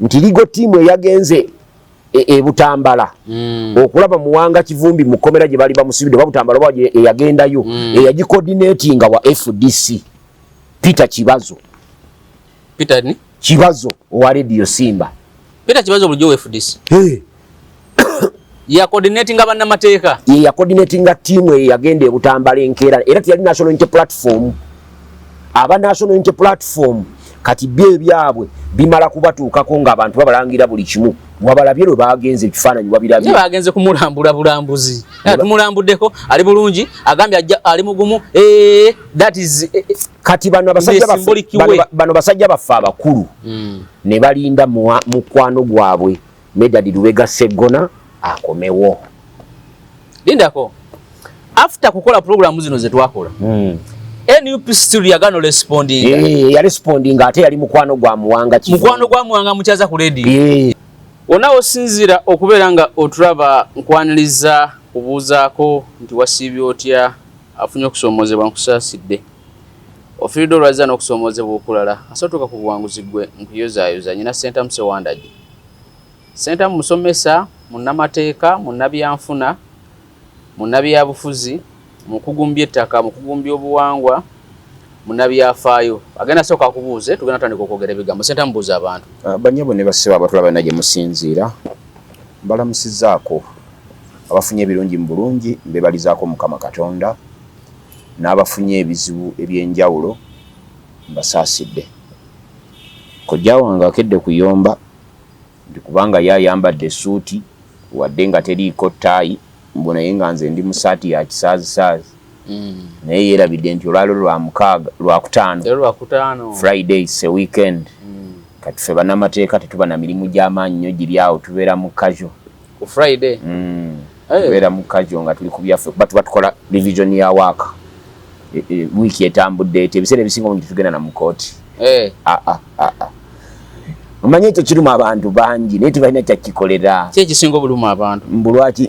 nti ligo team yagenze Butambala okulaba Muwanga Kivumbi mu komera gye bali bamusibide Butambala waje yagendayo yagicoordinatinga wa FDC Peter Kibazo Peter Kibazo wa Radio Simba Peter Kibazo bulijjo FDC ya coordinating abana mateeka ya coordinating team yagende Butambala enkera era tiyali national unity platform aba national unity platform kati bye byabwe bimala kubatuukako nga abantu babalangira buli kimu wabalabye lwe bagenze ekifaananyi wabirabye bagenze kumulambula bulambuzi tumulambuddeko ali bulungi agambye ali mugumu that is kati bano basajja baffe abakulu ne balinda mukwano gwabwe Medadi Lubega Segona akomewo lindako after kukola program zino zetwakola NUP still yagano responding ya responding ate yali mukwano gwa Muwanga muchaza ku radio onawo sinzira okubeera nga otulaba nkwaniriza kubuuzaako nti wasiibye otya afunye okusoomozebwa nkusaasidde ofiiridde olwaza n'okusoomozebwa okulala asootuka ku buwanguzi gwe nkuyozaayoza nyina Senta Musewandagi Senta musomesa munnamateeka munnabyanfuna munnabyabufuzi mukugumbya ettaka mukugumbya obuwangwa munnabyafaayo agenda sooka kubuuze tugenda tandika okwogera ebigambo Senta mubuuza abantu banyabo ne basiba abatula bana gye musinziira mbalamusizaako abafunye ebirungi mu bulungi mbebalizaako Mukama Katonda n'abafunye ebizibu ebyenjawulo mbasaasidde kojja wange akedde kuyomba ndi kubanga yayambadde essuuti wadde nga teriiko ttaayi mbu naye nga nze ndi mu saati ya kisaazisaazi naye yeerabidde nti olwalo lwakutaano Friday is a weekend kati ffe bannamateeka tetuba na mirimu gy'amaanyi nnyo giri awo tubeera mu kajo ku Friday tubeera mu kajo nga tuli ku byaffe kuba tuba tukola revision ya waaka wiiki etambudde ete ebiseera ebisinga omungi tugenda na mu kooti omanye ekyo kiruma abantu bangi naye tebalina kyakikolera ki ekisinga obuluma abantu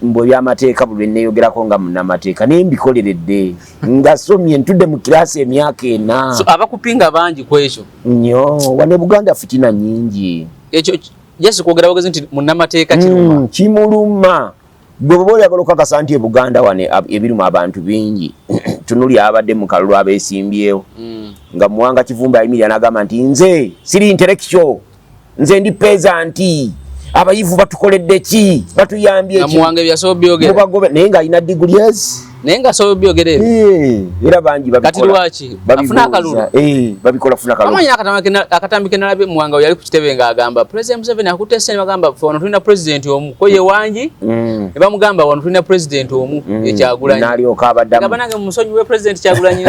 mbu ebyamateeka buli lwenneeyogerako nga munnamateeka naye mbikoleredde nga somye ntudde mu kiraasi emyaka 4 so abakupinga bangi ku ekyo nnyo wane Buganda fitina nyingi ekyo jesi kwogera bagezi nti munnamateeka kiruma kimuluma gwe bwe oyagala okukakasa nti Buganda wane ebiruma abantu bingi tunuli abadde mu kalulu abeesimbyewo nga Muwanga Kivumbi ayimirira n'agamba nti nze siri intellectual nze ndi peasant abayivu batukoledde ki batuyambye ki Muwanga byaso byogera naye nga alina degree naye nga so byogera era bangi babikola kati lwaki afuna akalulu babikola funa akalulu amanya akatambike nalabe Muwanga yali ku kitebe nga agamba President Museveni akutese bagamba wano tulina president omu ko ye wangi ne bamugamba wano tulina president omu ekyagulanye nalyoka abaddamu ngaba nange musonyi we president kyagulanye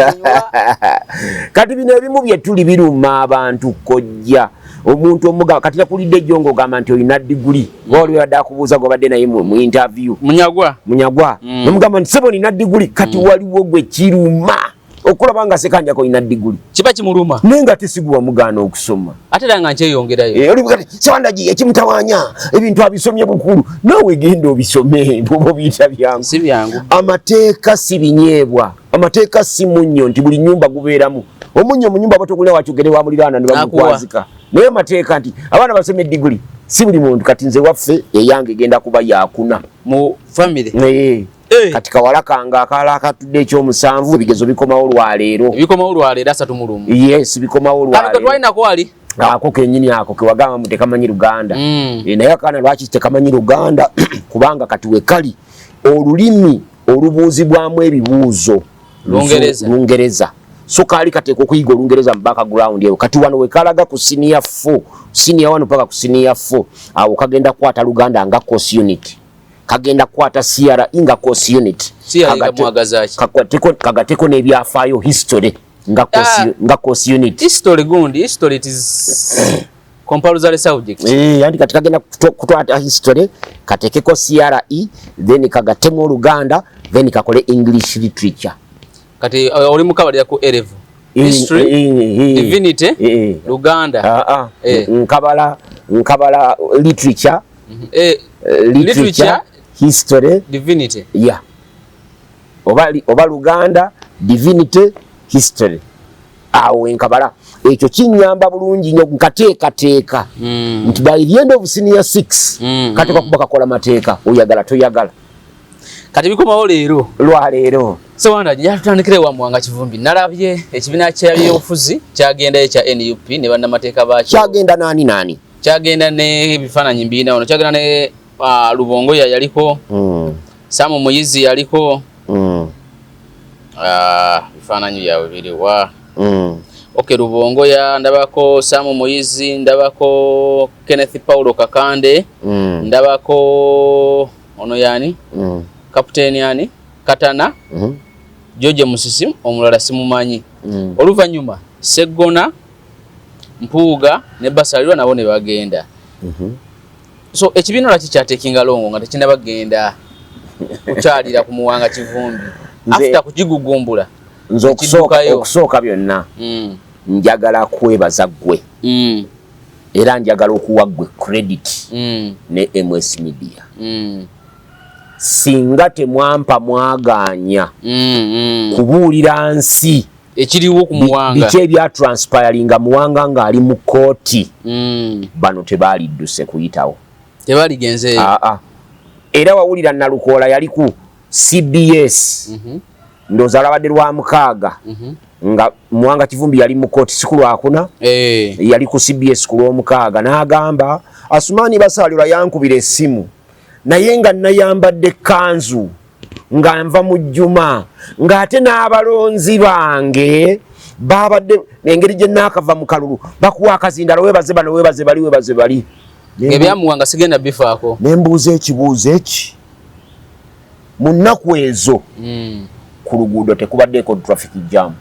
kati bino ebimu bye tuli biruma abantu kojja omuntu omuga kati yakulidde jongo gamba nti olina diguli wali yadde akubuuza gobadde naye mu interview munyagwa nomugamba nti sebo nina diguli kati waliwo gwe kiruma okulaba nga sekanja ko ina diguli kiba kimuluma nenga tesigwa mugana okusoma ate danga nkyeyongerayo oli bukati Sewandagi ekimutawanya ebintu abisomye bukulu nawe genda obisome bobo biyita byangu si byangu amateeka si binyeebwa amateeka si munnyo nti buli nyumba gubeeramu omunnyo mu nyumba batogulya wakyogere wa muliraana ne bamukwazika naye amateeka nti abaana basome diguli si buli muntu kati nze waffe eyange genda kuba yakuna mu family kati kawala kange akala akatudde ekyomusanvu bigezo bikomawo lwaleero asatu mu lumu yes bikomawo lwaleero twalina ali ako kenyini ako kewagamba mutekamanyi Luganda naye akaana lwaki tekamanyi Luganda kubanga kati wekali olulimi olubuuzibwamu ebibuuzo Lungereza so kali kateeka okuyiga Olungereza mu background eyo kati wano wekalaga ku senior 4 senior 1 paka ku senior 4 awo kagenda kwata Luganda nga course unit kagenda kwata CRE nga course unit kagateko n'ebyafaayo history nga course unit history gundi history it is compulsory subject yani kati kagenda kutwata history katekeko CRE then kagatemo Luganda then kakole English literature kati oli mukabalira ku A-level history divinity Luganda nkabala literature literature history divinity oba Luganda divinity history awo enkabala ekyo kinyamba bulungi nnyo nkateekateeka nti by the end of senior 6 kati kakuba kakola mateeka oyagala toyagala kati bikomawo leero lwaleero Sewanda jatutandikire wa Muwanga Kivumbi nalabye ekibiina ky'ebyobufuzi kyagendayo kya NUP ne bannamateeka baakyo kyagenda nani kyagenda ne bifaananyi mbiina ono kyagenda ne Lubongoya yaliko Samu Muyizi yaliko bifaananyi byabwe biriwa okay Lubongoya ndabako Samu Muyizi ndabako Kenneth Paulo Kakande ndabako ono yani kapteni yani Katana George Musisi omulala simumanyi oluvanyuma Segona Mpuuga ne Basalirwa nabo ne bagenda so ekibiina laki kyatekinga longo nga tekina bagenda kukyalira ku Muwanga Kivumbi after kugigugumbula nze okusooka byonna njagala kwebaza ggwe era njagala okuwa ggwe credit ne MS Media singa temwampa mwaganya kubuulira nsi ekiriwo ku Muwanga biki ebya transpiringa Muwanga ng'ali mu kooti bano tebaalidduse kuyitawo tebaligenze era wawulira Nalukoola yali ku CBS ndooza alabadde lwa mukaaga nga Muwanga Kivumbi yali mu kooti si ku lwakuna yali ku CBS ku lw'omukaaga n'agamba Asumani Basalirwa yankubira essimu naye nga nayambadde kanzu nga nva mu jjuma ng'ate n'abalonzi bange babadde engeri gye naakava mu kalulu bakuwa akazindalo weebaze bano weebaze bali ebyamuwanga sigenda bifaako ne mbuuza ekibuuzo eki mu nnaku ezo ku luguudo tekubaddeko traffic jam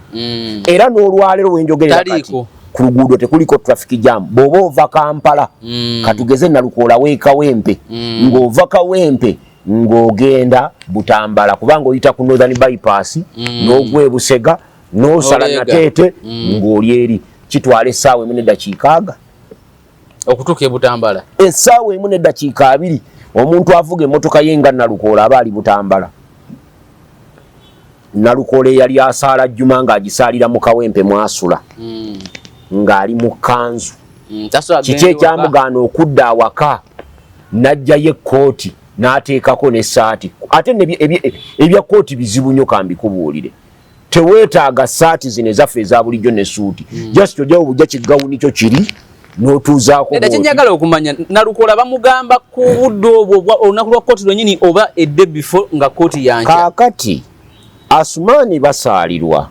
era n'olwaleero wenjogerera kati ku luguudo tekuliko traffic jam bw'oba ova Kampala katugeze Nalukoola weekawempe ng'ova Kawempe ng'ogenda Butambala kubanga oyita ku Northern bypass n'ogwa e Busega n'osala Nateete ng'oli eri kitwala essaawa emu n'eddakiika aga okutuuka e Butambala essaawa emu n'eddakiika 2 omuntu avuga emmotoka ye nga Nalukoola aba ali Butambala. Nalukoola yali asaala jjuma ng'agisaalira mu Kawempe mwasula ng'ali mu kanzu kiki ekyamugaana okudda awaka n'ajjayo ekkooti n'ateekako n'essaati ate ebya kkooti bizibu nnyo kambikubuulire teweetaaga ssaati zino ezaffe eza bulijjo ne suuti just ojjawo bujja kiggawuni kyo kiri n'otuuzaako kye njagala okumanya Nalukoola bamugamba ku budde obwo olunaku lwa kkooti lwennyini oba edde before nga kkooti yankya kaakati Asumani Basalirwa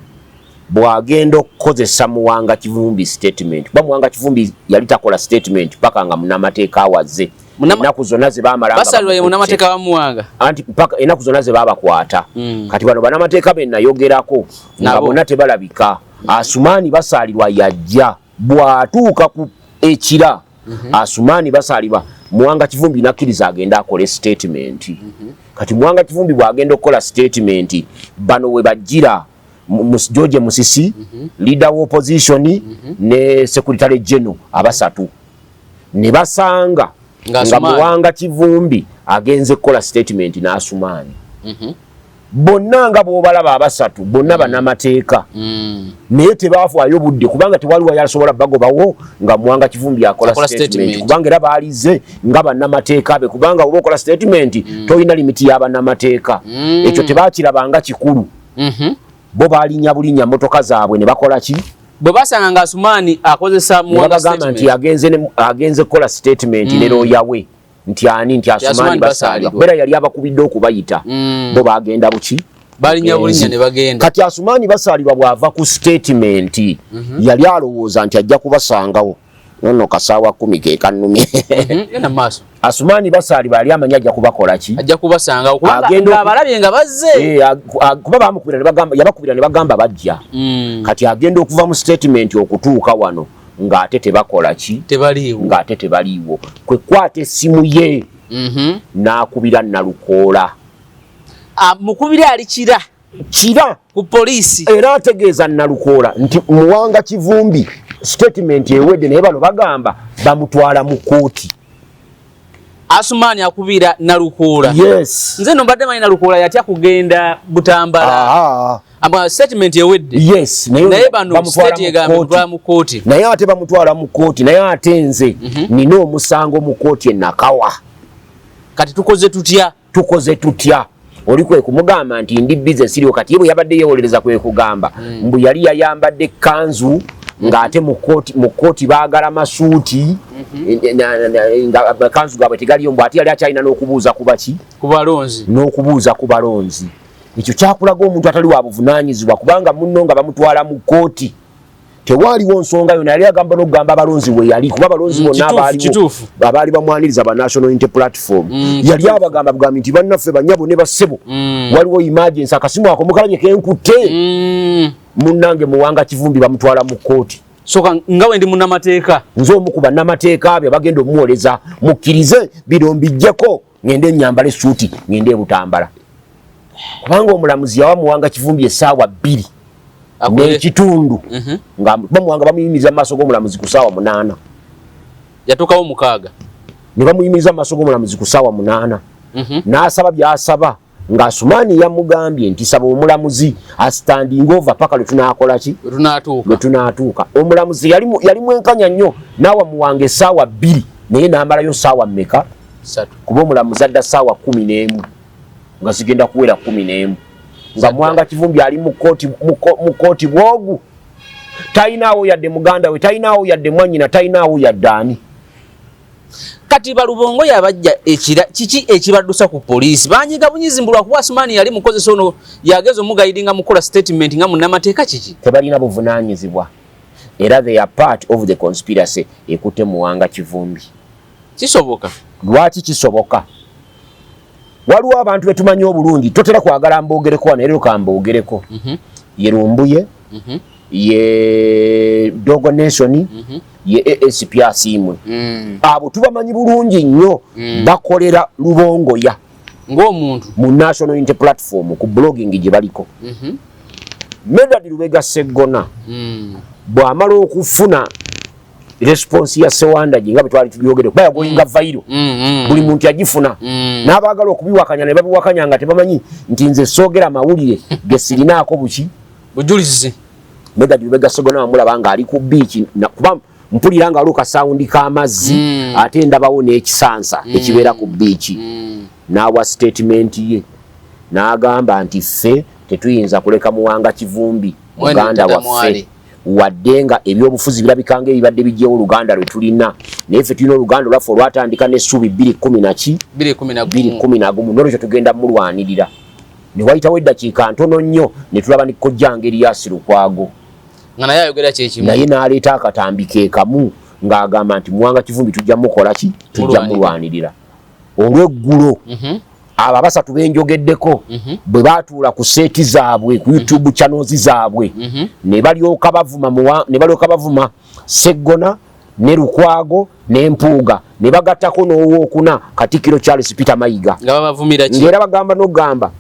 bwagenda okukozesa Muwanga Kivumbi statement ba Muwanga Kivumbi yali takola statement paka nga munnamateeka awaze ennaku zonna ze baamalanga Basalirwa ye munnamateeka wa Muwanga anti paka ennaku zonna ze baabakwata kati bano bannamateeka be nayogerako nga bonna tebalabika Asumani Basalirwa yajja bw'atuuka ku ekira Asumani Basalirwa Muwanga Kivumbi nakkiriza agenda akole statement kati Muwanga Kivumbi bw'agenda okukola statement bano we bajjira George Musisi leader of opposition ne secretary general abasatu ne basanga nga Muwanga Kivumbi agenze kukola statement na Asumani bonna nga bw'obalaba abasatu bonna bannamateeka naye tebaafuayo budde kubanga tewaliwo yasobola bagobawo nga Muwanga Kivumbi akola statement kubanga era baalize nga bannamateeka be kubanga oba okola statement tolina limiti y'abannamateeka ekyo tebaakirabanga kikulu bo baalinya bulinya motoka zaabwe ne bakola ki bwe basanga nga Asumani akozesa Muwanga statement nti agenze kukola statement ne looya we nti ani nti Asumani Basalirwa bera yali abakubidde okubayita bo bagenda buki balinya bulinya ne bagenda kati Asumani Basalirwa bw'ava ku statement yali alowooza nti ajja kubasangawo nono kasaawa 10 ke kannumye ena maaso Asumani Basalirwa yali amanya ajja kubakola ki ajja kubasanga kubanga abalabye nga bazze kuba bamukubira ne bagamba yabakubira ne bagamba bajja kati agenda okuva mu statement okutuuka wano ng'ate tebakola ki tebaliiwo ng'ate tebaliiwo kwe kwata essimu ye n'akubira Nalukoola mukubira ali kira ku poliisi era ategeeza Nalukoola nti Muwanga Kivumbi statement ewedde naye bano bagamba bamutwala mu kooti Asumani akubira Nalukoola yes nze no mbadde manyi Nalukoola yatya kugenda Butambala aba statement yewedde yes naye bano state egambe mu kooti naye ate bamutwala mu kooti naye ate nze nina omusango mu kooti enakawa kati tukoze tutya oli kwe kumugamba nti ndi business iliyo kati yebo yabadde yewolereza kwe kugamba mbu yali yayambadde kanzu ngate mu kooti baagala masuuti nga kanzu gaabwe tegaliyo mbu ate yali akyalina n'okubuuza ku balonzi ekyo kyakulaga omuntu atali wa buvunaanyizibwa kubanga munno nga bamutwala mu kooti tewaaliwo nsonga yonna yali agamba n'okugamba abalonzi we yali kuba abalonzi bonna abaali bamwaniriza ba National Unity Platform yali abagamba bugambi nti bannaffe banyabo ne bassebo waliwo emergency akasimu ako mukalanye kenkutte munnange Muwanga Kivumbi bamutwala mu kooti soka ngawe ndi munnamateeka nze omu ku bannamateeka abe bagenda omuwoleza mukkirize bino mbijjeko ngende nyambale suuti ngende Butambala kubanga omulamuzi yawa Muwanga Kivumbi essaawa 2 n'ekitundu nga Muwanga bamuyimiriza mu maaso g'omulamuzi ku ssaawa 8 yatuukawo 6 ne bamuyimiriza mu maaso g'omulamuzi ku ssaawa 8 n'asaba by'asaba nga Asumaani yamugambye nti saba omulamuzi standing over paka lwe tunaakola ki lwe tunaatuuka omulamuzi yali mwenkanya nnyo naawa Muwanga essaawa 2 naye n'amalayo ssaawa mmeka 3 kuba omulamuzi adda ssaawa 11 nga zigenda kuwera 11 nga Muwanga Kivumbi ali mu kooti bwogu talinaawo yadde muganda we talinaawo yadde mwannyina talinaawo yadde ani kati Balubongo yabajja kiki ekibaddusa ku poliisi banyiga bunyizimbulwa kuba Asumaani yali mukozesa ono yageza omugaidinga mukola statement nga munnamateeka kiki tebalina buvunaanyizibwa era they are part of the conspiracy ekutte Muwanga Kivumbi kisoboka lwaki kisoboka waliwo abantu betumanyi obulungi totera kwagala mboogereko wano era okamboogereko ye Lumbuye ye Dogo Nation ye ASP Asiimwe abo tubamanyi bulungi nnyo bakolera Lubongoya ng'omuntu mu National Unity Platform ku blogging gye baliko Medad Lubega Sseggona bw'amala okufuna response ya Sewanda jinga bitwali tubyogere kuba yagoyinga vairo buli muntu yagifuna n'abaagala okubiwakanya ne babiwakanya nga tebamanyi nti nze soogera mawulire gesirinaako bujulizi Medad Lubega Sseggona amulaba nga ali ku beach kuba mpulira nga aluka sound k'amazzi ate ndabawo n'ekisansa ekibeera ku beach n'awa statement ye n'agamba nti ffe tetuyinza kuleka Muwanga Kivumbi muganda waffe wadde nga ebyobufuzi birabikanga ebibadde bijjewo Luganda lwe tulina naye ffe tulina Oluganda lwaffe olwatandika n'essuubi 2011 n'olwekyo tugenda mulwanirira ne wayitawo eddakiika ntono nnyo ne tulaba ne Kojjange Erias Lukwago naye n'aleeta akatambi ke kamu ng'agamba nti Muwanga Kivumbi tujja mukola ki tujja mulwanirira olw'eggulo abo abasatu benjogeddeko bwe baatuula ku seeti zaabwe ku YouTube channels zaabwe ne balyoka bavuma Sseggona ne Lukwago ne Mpuuga ne bagattako n'owookuna Katikkiro Charles Peter Mayiga ng'era bagamba n'ogamba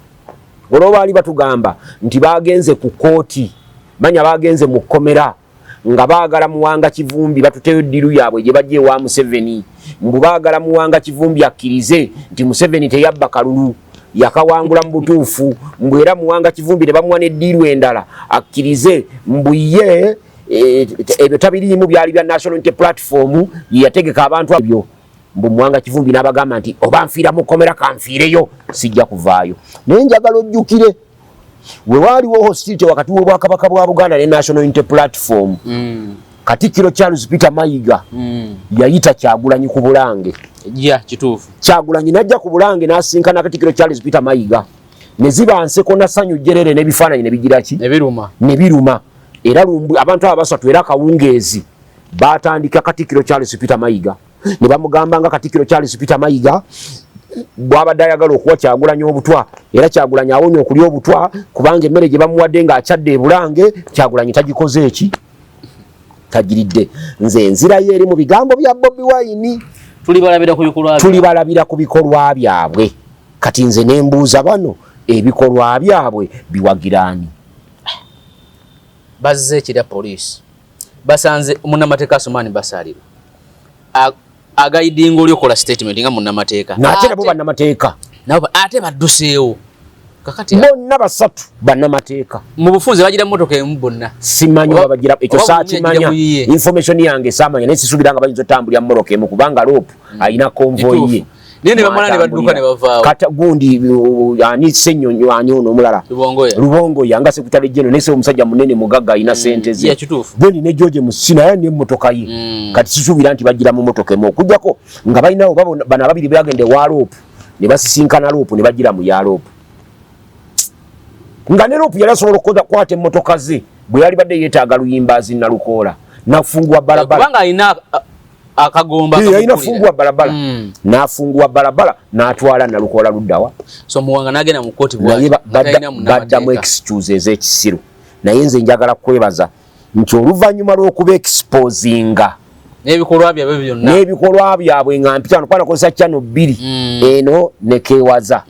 olwo baali batugamba nti bagenze ku kooti manya bagenze mu kkomera nga baagala Muwanga Kivumbi batuteyo ddiru yaabwe gye bajja ewa Museveni mbu baagala Muwanga Kivumbi akkirize nti Museveni teyabba kalulu yakawangula mu butuufu mbu era Muwanga Kivumbi ne bamuwa n'eddiru endala akkirize mbu ye ebyo tabiriimu byali bya National Unity Platform yategeka abantu ebyo mbu Muwanga Kivumbi n'abagamba nti oba nfiira mu kkomera kanfiireyo sijja kuvaayo naye njagala ojjukire we waaliwo hostility wakati w'Obwakabaka bwa Buganda ne National Unity Platform Katikkiro Charles Peter Mayiga yayita Kyagulanyi ku Bulange kituufu Kyagulanyi n'ajja ku Bulange n'asinkana Katikkiro Charles Peter Mayiga ne ziba nseko na ssanyu jjerere n'ebifaananyi ne bigira ki ne biruma era abantu aba basatu era Kawungeezi baatandika Katikkiro Charles Peter Mayiga ne bamugamba nga Katikkiro Charles Peter Mayiga bw'abadde ayagala okuwa Kyagulanyi obutwa era Kyagulanyi awonye okulya obutwa kubanga emmere gye bamuwadde ng'akyadde e Bulange Kyagulanyi tagikoze eki tagiridde nze nzirayo eri mu bigambo bya Bobi Wine tulibalabira ku bikolwa byabwe kati nze ne mbuuza bano ebikolwa byabwe biwagiraani bazze ekira poliisi basanze munnamateeka Asumaani basalirwa agaidinga oli okola statement nga munnamateeka nate nabo bannamateeka nabo ate badduseewo kakati bonna basatu bannamateeka mu bufunze bagira motoka emu bonna simanyi babagira ekyo saakimanya information yange saamanya naye sisuubira nga bayinza otambulira mmoroka emu kubanga loop alina konvoyi ye naye ne bamala ne badduka ne bavaawo kata gundi ani Ssenyonyo ani ono omulala Lubongoya nga sekutale jeno naye omusajja munene mugagga alina sente ze bwendi ne George Musina yaye n'emmotoka ye kati sisuubira nti bagira mu motoka emu okujjako nga balinawo bano ababiri bagende wa loop ne basisinkana loop ne bagira mu ya loop nga ne loop yali asobola okukwata emmotoka ze bwe yali badde yeetaaga luyimbazi nalukoola nafungua barabara kubanga alina akagomba alina fungua barabara nafungua barabara n'atwala nalukoola luddawa so muwanga n'agenda mu kkooti badda mu excuse ez'ekisiru naye nze njagala kwebaza nti oluvannyuma lw'okuba exposinga n'ebikolwa byabwe nga mpitano kwana kozesa channel 2 eno nekewaza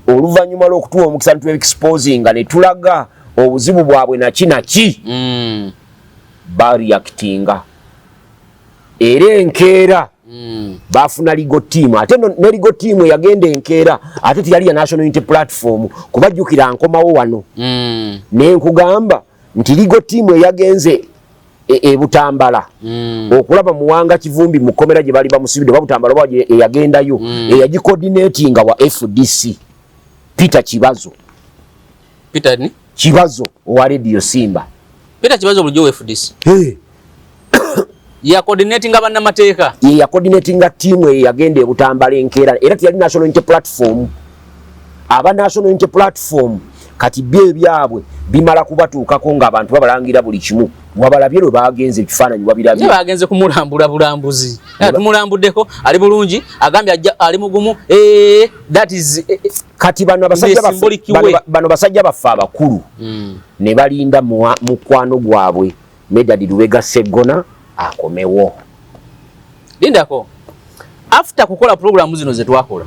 oluvannyuma lw'okutuwa omukisa nituwa exposinga ne tulaga obuzibu bwabwe naki bareactinga era enkeera bafuna legal team ate ne legal team yagenda enkeera ate teyali ya National Unity Platform kubajjukira nkomawo wano ne nkugamba nti legal team yagenze Butambala okulaba muwanga kivumbi mukomera gye bali bamusibide Butambala baje yagendayo yagicoordinatinga wa FDC Peter Kibazo wa Radio Simba Peter Kibazo bulijjo FDC ya coordinating abana mateeka ya coordinating team yagende Butambala enkeera era tiyali National Unity Platform aba National Unity Platform kati bye byabwe bimala kubatuukako nga abantu babalangira buli kimu wabalabye lwe bagenze ekifaananyi wabirabye bagenze kumulambula bulambuzi tumulambuddeko ali bulungi agambye ali mugumu that is kati bano basajja baffe abakulu ne balinda mukwano gwabwe Medadi Lubega Sseggona akomewo lindako after kukola programu zino ze twakola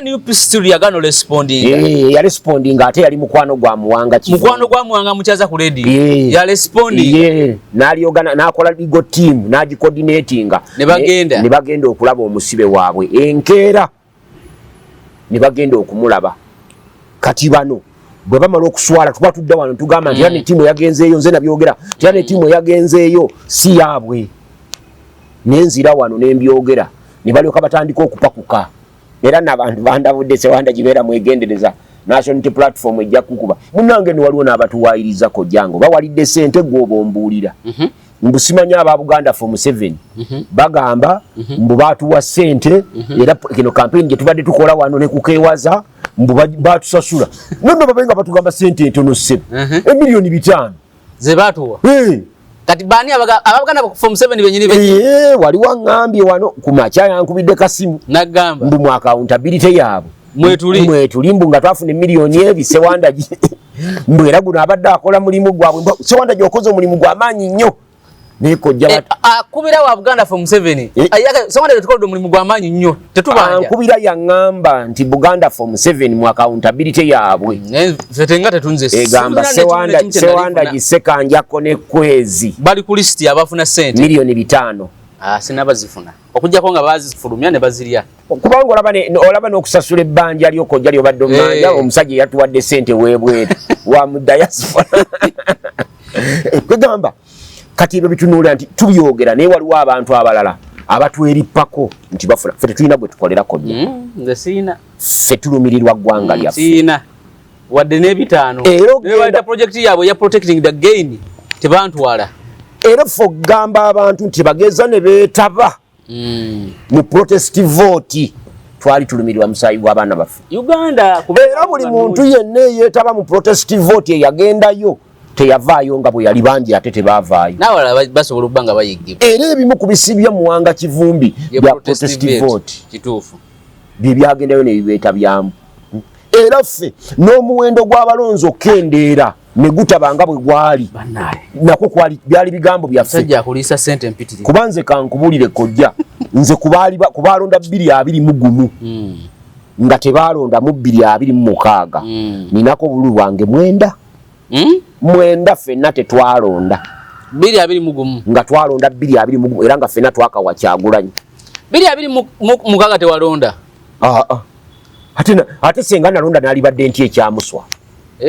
NUP still yagano responding ya responding ate yali mukwano gwa muwanga muchaza ku radio ya responding naliyogana nakola legal team naji coordinating ne bagenda okulaba omusibe waabwe enkeera ne bagenda okumulaba kati bano bwe bamala okuswala tuba tudda wano tugamba nti yani timu yagenzeeyo nze nabyogera yani timu yagenzeeyo si yaabwe nenzira wano nembyogera ne balyoka batandika okupakuka era n'abantu bandabudde Sewanda Kibeera mwegendereza National Unity Platform ejja kukuba munange ne waliwo n'abatuwaayiriza Kojjango bawalidde sente gw'obombuulira mbusimanya aba Buganda Form 7 bagamba mbu baatuwa sente era kino campaign gye tubadde tukola wano ne kukeewaza mbu baatusasula nonno babenga batugamba sente entono ssebo emiliyoni 5 ze baatuwa kati bani abaganda Form 7 benyini waliwo ngambye wano kumacha yankubidde kasimu nagamba mbu mu accountability yaabo mwetuli mbu nga twafuna emiliyoni ebi Sewanda mbu era guno abadde akola mulimu gwabwe Sewanda gyokoze omulimu gw'amaanyi nnyo nekojja akubira wa Buganda Form 7 ayaka Sewanda tukola omulimu gw'amaanyi nnyo tetubanja ankubira yangamba nti Buganda Form 7 mu accountability yaabwe fetenga tetunze egamba Sewanda gisekanjako ne kwezi bali ku list abafuna sente miliyoni 5 sinabazifuna okujjako nga bazifulumya ne bazirya kubanga olaba n'okusasula ebbanja lyokojja lyobadde omumanja omusajja yatuwadde sente weebwetu wa mu diaspora kwegamba kati ebyo bitunuulira nti tubyogera naye waliwo abantu abalala abatwerippako nti bafuna ffe tetulina gwe tukolera kojja nze siina ffe tulumirirwa ggwanga lyaffe siina wadde n'ebitaano nebaleta projekiti yaabwe ya protecting the gain tebantwala era ffe okugamba abantu nti bageza ne beetaba mu protest vote twali tulumirirwa musaayi gw'abaana baffe Uganda era buli muntu yenna eyeetaba mu protest vote eyagendayo teyavaayo nga bwe yali bangi ate tebaavaayo n'abalala basobola okuba nga bayiggibwa era ebimu ku bisibya muwanga kivumbi bya protest vote kituufu bye byagendayo ne bibeetabyamu era ffe n'omuwendo gw'abalonzi okendeera ne gutabanga bwe gwali nako byali bigambo byaffe kuba nze kankubulire kojja nze kubalonda 221 nga tebalonda mu 226 ninako bulu bwange 9 ffenna tetwalonda 221 nga twalonda 221 era nga ffenna twakawa Kyagulanyi 226 tewalonda ate senga nalonda nalibadde nti ekyamuswa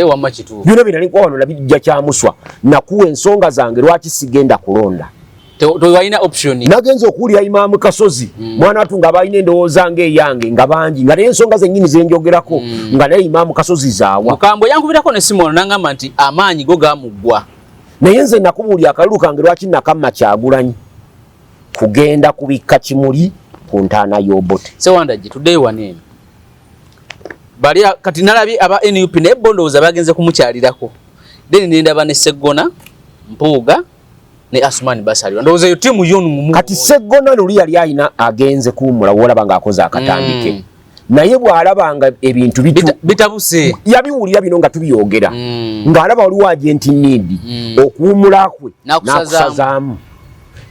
wamma kituufu byonna bye nali wano nabijja kyamuswa nakuwa ensonga zange lwaki sigenda kulonda tewalina option nagenza okuwulira Imaamu Kasozi mwana watu nga balina endowooza ng'eyange nga bangi nga naye ensonga zennyini zenjogerako nga naye Imaamu Kasozi zaawa mukambwe yankubirako ne Simon nangamba nti amaanyi go gamuggwa naye nze nakubuulira akalulu kange lwaki nakamma Kyagulanyi kugenda kubikka kimuli ku ntaana y'Obote Sewandajje tuddeyo waneeno bali kati nalabye aba NUP ne Bondooza bagenze kumukyalirako then nendaba ne Seggona Mpuuga ne Asumani Basalirwa ndowooza yo tiimu y'omu kati Seggona luli yali ayina agenze kuwummula wolaba ng'akoze akatandike naye bw'alabanga ebintu bitabuse yabiwulira bino nga tubyogera ng'alaba waliwo agenti nniidi okuwummula kwe n'akusazaamu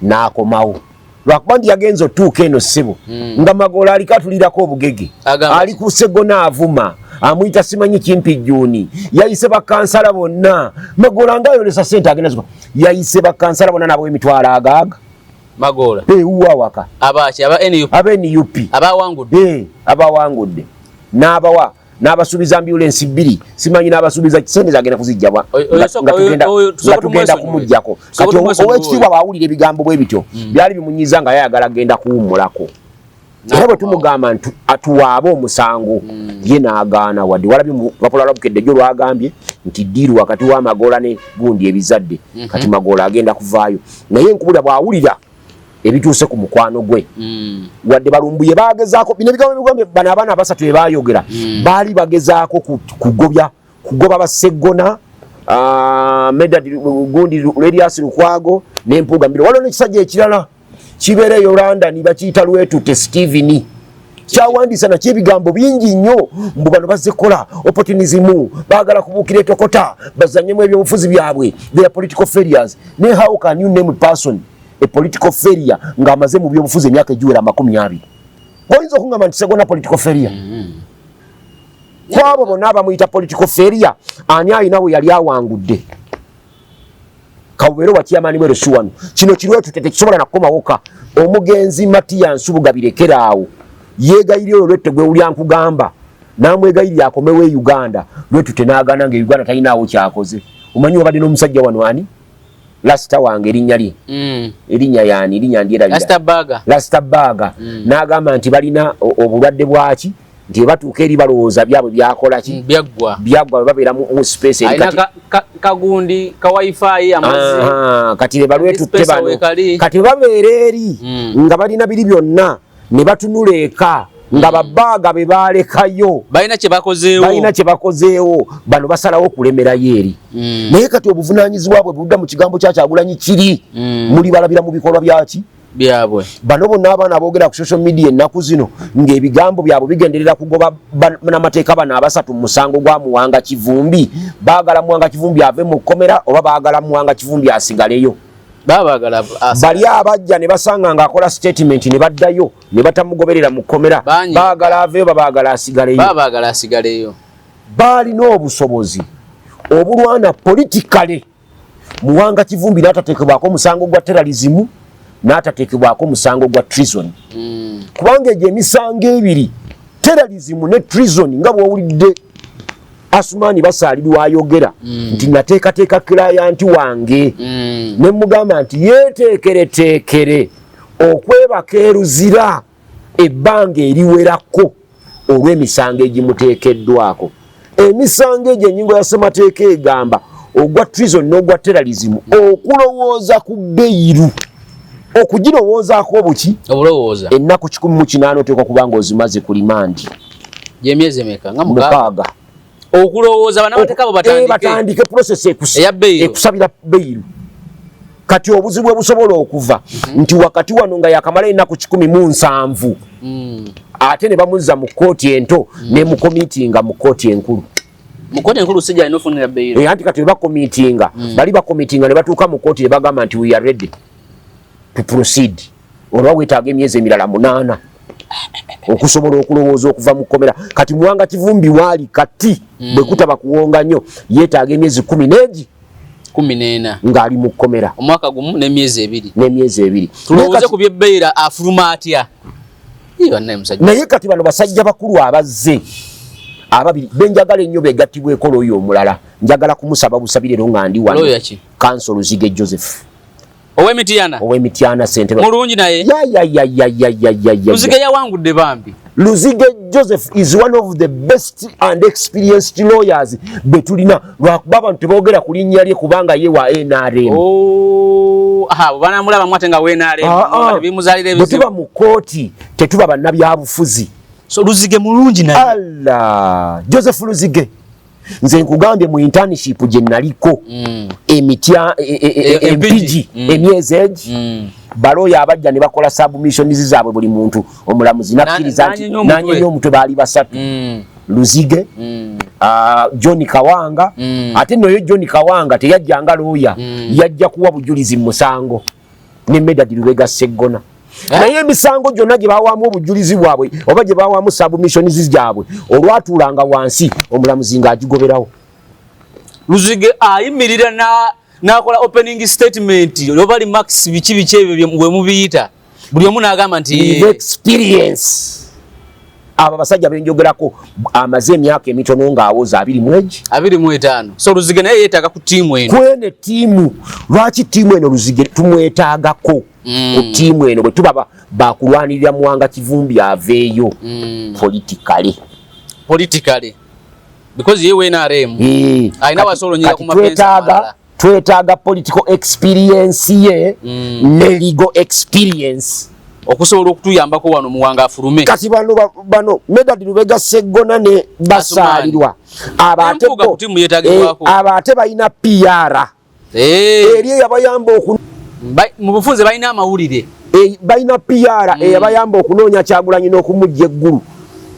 n'akomawo lwakuba nti yagenza otuuka eno ssebo nga Magoola aliko atulirako obugege ali ku Seggona avuma amuyita simanyi kimpi Juni yayise bakansala bonna Magoola ng'ayolesa ssente agenda ziko yayise bakansala bonna nabo emitwalo agaaga Magoola uwa waka abaki aba NUP abawangudde n'abawa n'abasuubiza ambulance 2 simanyi n'abasuubiza sente zagenda kuzijjabwa nga tugenda kumujjako kati owekitiibwa bawulira ebigambo bwe bityo byali bimunyiza nga yayagala agenda kuwummulako era bwe tumugamba nti atuwaabe omusango ye n'agaana wadde walabye mu lupapula lwabukedde jjo lwagambye nti ddiiru wakati wa Magoola ne gundi ebizadde kati Magoola agenda kuvaayo naye nkubula bwawulira ebituuse ku mukwano gwe wadde balumbuye bagezaako bino ebigambo ebigambye bano abaana abasatu be baayogera baali bagezaako kugoba Baseggona Medad gundi Lerias Lukwago n'Empuuga Mbiro waliwo n'ekisajja ekirala kibeereyo London bakiyita Lwetute Steven kyawandiisa nakyo ebigambo bingi nnyo mbu bano bazze kola opportunism baagala kubuukira etokota bazannyemu ebyobufuzi byabwe their political failures ne how can you name a person a political failure ng'amaze mu byobufuzi emyaka egiwera 20 oyinza okungamba nti Seggona political failure kwabo bonna abamuyita political failure ani alina we yali awangudde kawero wakyamani bwero suwanu kino kirwetu tekisobola nakukomawoka omugenzi Matiya Nsubuga birekeraawo yeegayirira olwette gwe uli ankugamba namwegayirira akomewo e Uganda lwetu tenaagana nga Uganda talinaawo kyakoze omanyi wabadde n'omusajja wano ani Lasta wange erinnya lye erinnya yani erinnya ndyerabira Lasta Baga n'agamba nti balina obulwadde bwaki nti batuuka eri balowooza byabwe byakola ki byaggwa babeera mu space kagundi ka wifi amazi kati balwetutte bano kati babeera eri nga balina biri byonna ne batunula eka nga babaaga be balekayo balina kye bakozeewo bano basalawo okulemerayo eri naye kati obuvunaanyizibwa bwe budda mu kigambo kya Kyagulanyi kiri muli balabira mu bikolwa byaki byabwe bano bonna abaana aboogera ku social media ennaku zino ng'ebigambo byabwe bigenderera kugoba n'amateeka bano abasatu mu musango gwa Muwanga Kivumbi baagala Muwanga Kivumbi ave mu kkomera oba baagala Muwanga Kivumbi asigaleyo bali abajja ne basanga ng'akola statement ne baddayo ne batamugoberera mu kkomera baagala aveyo baagala asigaleyo baalina obusobozi obulwana politikale Muwanga Kivumbi n'atateekebwako omusango gwa terrorism n'atateekebwako omusango gwa treason kubanga egyo emisango ebiri terrorism ne treason nga bw'owulidde Asumani Basalirwa ayogera nti nateekateeka client wange ne mugamba nti yeeteekereteekere okwebaka eruzira ebbanga eriwerako olw'emisango egimuteekeddwako emisango egyo ennyingo ya ssemateeka egamba ogwa treason n'ogwa terrorism okulowooza ku beiru okugirowoozaako buki obulowooza ennaku 18 oteekwa kubanga ozimaze ku limandi gy'emyezi emeka nga mukaaga okulowooza banabateeka abo batandike process ekusabira beiru kati obuzibu busobola okuva nti wakati wano nga yakamala ennaku 17 ate ne bamuzza mu kkooti ento ne mu komitinga mu kkooti enkulu sijja alina ofunira beiru anti kati bakomitinga bali bakomitinga ne batuuka mu kkooti ne bagamba nti we are ready to proceed olwa weetaaga emyezi emirala 8 okusobola okulowooza okuva mu kkomera kati Muwanga Kivumbi waali kati bwe kutaba kuwonga nnyo yeetaaga emyezi 14 ng'ali mu kkomera omwaka gumu n'emyezi 2 tulowooze ku byebbeera afuluma atya naye kati bano basajja bakulu abazze ababiri benjagala ennyo begattibwa ekolo oyo omulala njagala kumusaba busabirero nga ndi wano Council Luzige Joseph Ow'Emityana Ssentebe mulungi naye Luzige yawangudde bambi Luzige Joseph is one of the best and experienced lawyers betulina lwakuba abantu teboogera ku linnya lye kubanga ye wa NRM. Banamulaba mwate nga NRM bimuzaalira ebizibu. Bwe tuba mu kooti tetuba bannabyabufuzi. So Luzige mulungi naye. Allah Joseph Luzige nze nkugambye mu internship gye naliko empigi emyezi egi baloya abajja ne bakola submissions zaabwe buli muntu omulamuzi nakkiriza nti nanye omutwe baali basatu Luzige John Kawanga ate noyo John Kawanga teyajjanga looya yajja kuwa bujulizi mu musango ne Medad Lubega Sseggona naye emisango gyonna gye bawaamu obujulizi bwabwe oba gye bawaamu submissions gyabwe olwatuulanga wansi omulamuzi ng'agigoberawo. Luzige ayimirira n'akola opening statement oba remarks biki ebyo bwe mubiyita buli omu n'agamba nti experience. Abo basajja benjogerako amaze emyaka emitono ng'awoza 25. So Luzige naye yeetaaga ku tiimu eno. Kwene tiimu lwaki tiimu eno Luzige tumwetaagako ku tiimu eno bwe tuba bakulwanirira Muwanga Kivumbi aveeyo politically because ye NRM aina wasolonyera ku mapensa twetaaga political experience ye ne legal experience okusobola okutuyambako wano Muwanga afulume. Kati bano Medad Lubega Sseggona ne basaalirwa abate balina PR eri yabayamba mu bufunze balina amawulire balina PR eyabayamba okunoonya Kyagulanyi n'okumujja eggulu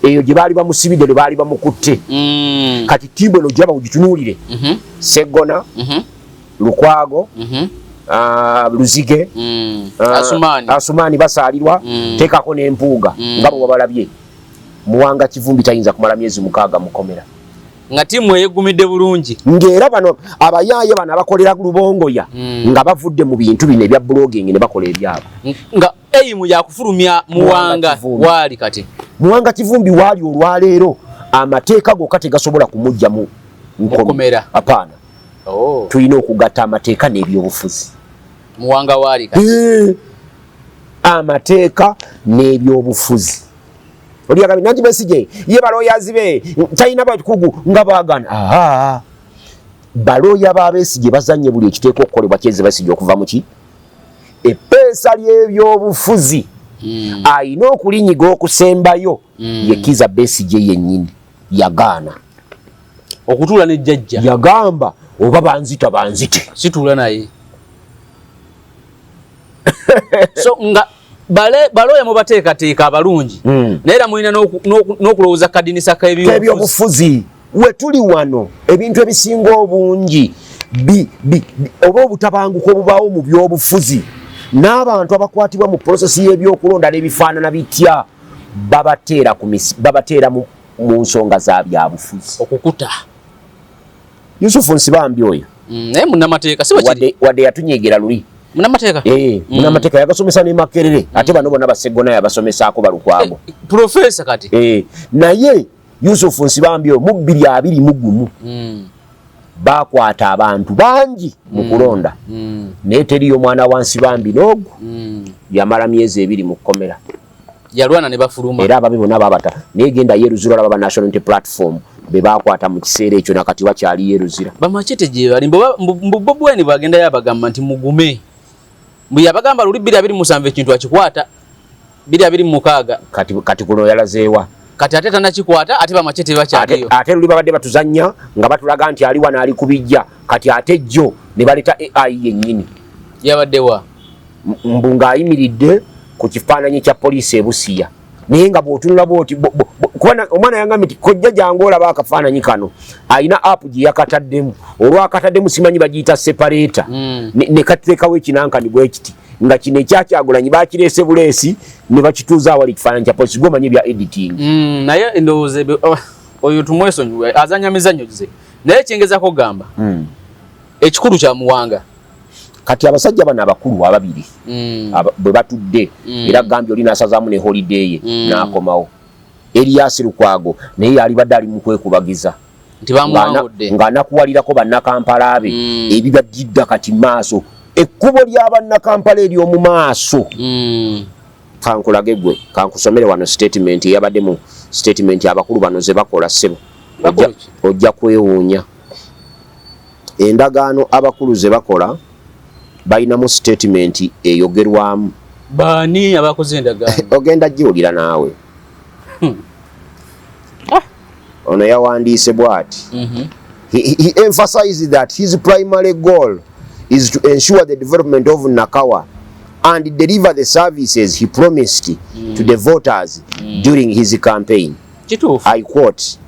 eyo gye baali bamusibidde lwe baali bamukutte. Kati tiimu eno gyaba ugitunuulire Sseggona Lukwago Luzige Asumani basaalirwa teekako n'empuuga nga bwe wabalabye Muwanga Kivumbi tayinza kumala myezi 6 mukomera nga tiimu eyeggumidde bulungi ng'era bano abayaaye bano abakolera Lubongoya nga bavudde mu bintu bino ebya blogging ne bakola ebyabwe nga eimu yakufulumya Muwanga waali kati Muwanga Kivumbi waali olwaleero amateeka gokka tegasobola kumujja mu nkomera hapana. Tulina okugatta amateeka n'ebyobufuzi Muwanga waali kati amateeka n'ebyobufuzi oli agabi nanti Besigye ye baloyazi be talina bakugu nga baagana baloya ba Besigye bazanye buli ekiteeko okukolebwa kyeze Besigye okuva mu ki epeesa ly'ebyobufuzi ayina okulinyiga okusembayo ye Kizza Besigye yennyini yagaana okutuula ne jjajja yagamba oba banzita situula naye so nga baloya mu bateekateeka abalungi naye era mulina n'okulowooza kadinisa k'ebyobufuzi we tuli wano ebintu ebisinga obungi oba obutabanguko obubaawo mu byobufuzi n'abantu abakwatibwa mu prosesi y'ebyokulonda n'ebifaanana bitya babateera mu nsonga za byabufuzi okukuta. Yusufu Nsibambi oyo naye munnamateeka si wadde yatunyeegera luli munnamateeka munnamateeka yagasomesa ne Makerere ate bano bonna Basseggona yabasomesaako Balukwago profesa kati naye Yusufu Nsibambi oyo mu 2021 bakwata abantu bangi mu kulonda naye teriyo mwana wa Nsibambi n'ogwo yamala myezi 2 mu kkomera yalwana ne bafuluma era ababi bonna babata naye genda Yeruzira olaba National Unity Platform be bakwata mu kiseera ekyo nakati wakyali Yeruzira bamachete gye bali Bobi Wine bagenda yabagamba nti mugume mbu yabagamba luli 2027 ekintu akikwata 2026 kati kuno yalazeewa kati ate tanakikwata ate bamachete bakyaliyo ate luli babadde batuzanya nga batulaga nti ali wana ali kubijja kati ate jjo ne baleta AI yennyini yabaddewa mbunga ayimiridde ku kifaananyi kya poliisi e Busia naye nga bw'otunula bw'oti omwana yangambye nti kojja jangu olaba akafaananyi kano ayina app gye yakataddemu olwakataddemu simanyi bagiyita separator ne kateekawo ekinankani bwe kiti nga kino ekyakyagulanyi bakireese buleesi ne bakituuza awali ekifaananyi kya poliisi gwomanyi ebya editing naye ndowooza oyo tumwesonyiwe azanya mizannyo ze naye kyengezako gamba ekikulu kya Muwanga kati abasajja bano abakulu ababiri bwe batudde era gambye oli n'asazaamu ne holiday ye n'akomawo Elias Lukwago naye yali badde ali mu kwekubagiza nti bamwangudde ng'anakuwalirako bannakampala abe ebibaddidda kati maaso ekkubo ly'abannakampala ery'omu maaso. Kankulage gwe kankusomere wano statement eyabadde mu statement abakulu bano ze bakola ssebo ojja kwewuunya. Endagaano abakulu ze bakola balinamu statement eyogerwamu. Baani abakoze endagaano? Ogenda giwulira naawe. Ono yawandiise bw'ati. He emphasized that his primary goal is to ensure the development of Nakawa and deliver the services he promised to the voters during his campaign. I quote,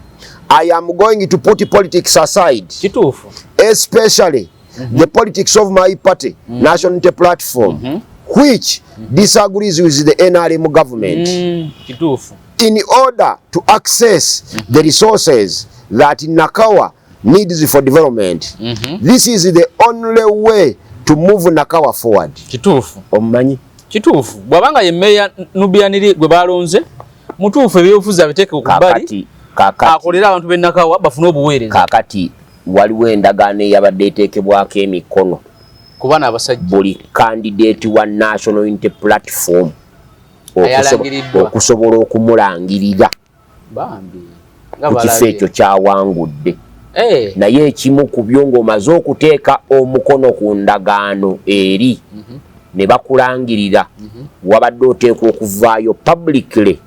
I am going to put politics aside, especially the politics of my party, National Unity Platform, which disagrees with the NRM government, in order to access the resources that Nakawa needs for development. This is the only way to move Nakawa forward. Kituufu. Omanyi? Kituufu. Bwabanga ye Meya Nubianiri gwe balonze, mutuufu ebyobufuzi abiteeke okubali. Akolera abantu b'e Nakawa bafune obuweereza. Kakati waliwo endagaano eyabadde eteekebwako emikono ku baana abasajja. Buli candidate wa National Unity Platform okusobola okumulangirira bambi ku kifo ekyo kyawangudde. Naye ekimu ku byo ng'omaze okuteeka omukono ku ndagaano eri ne bakulangirira wabadde oteekwa okuvaayo publicly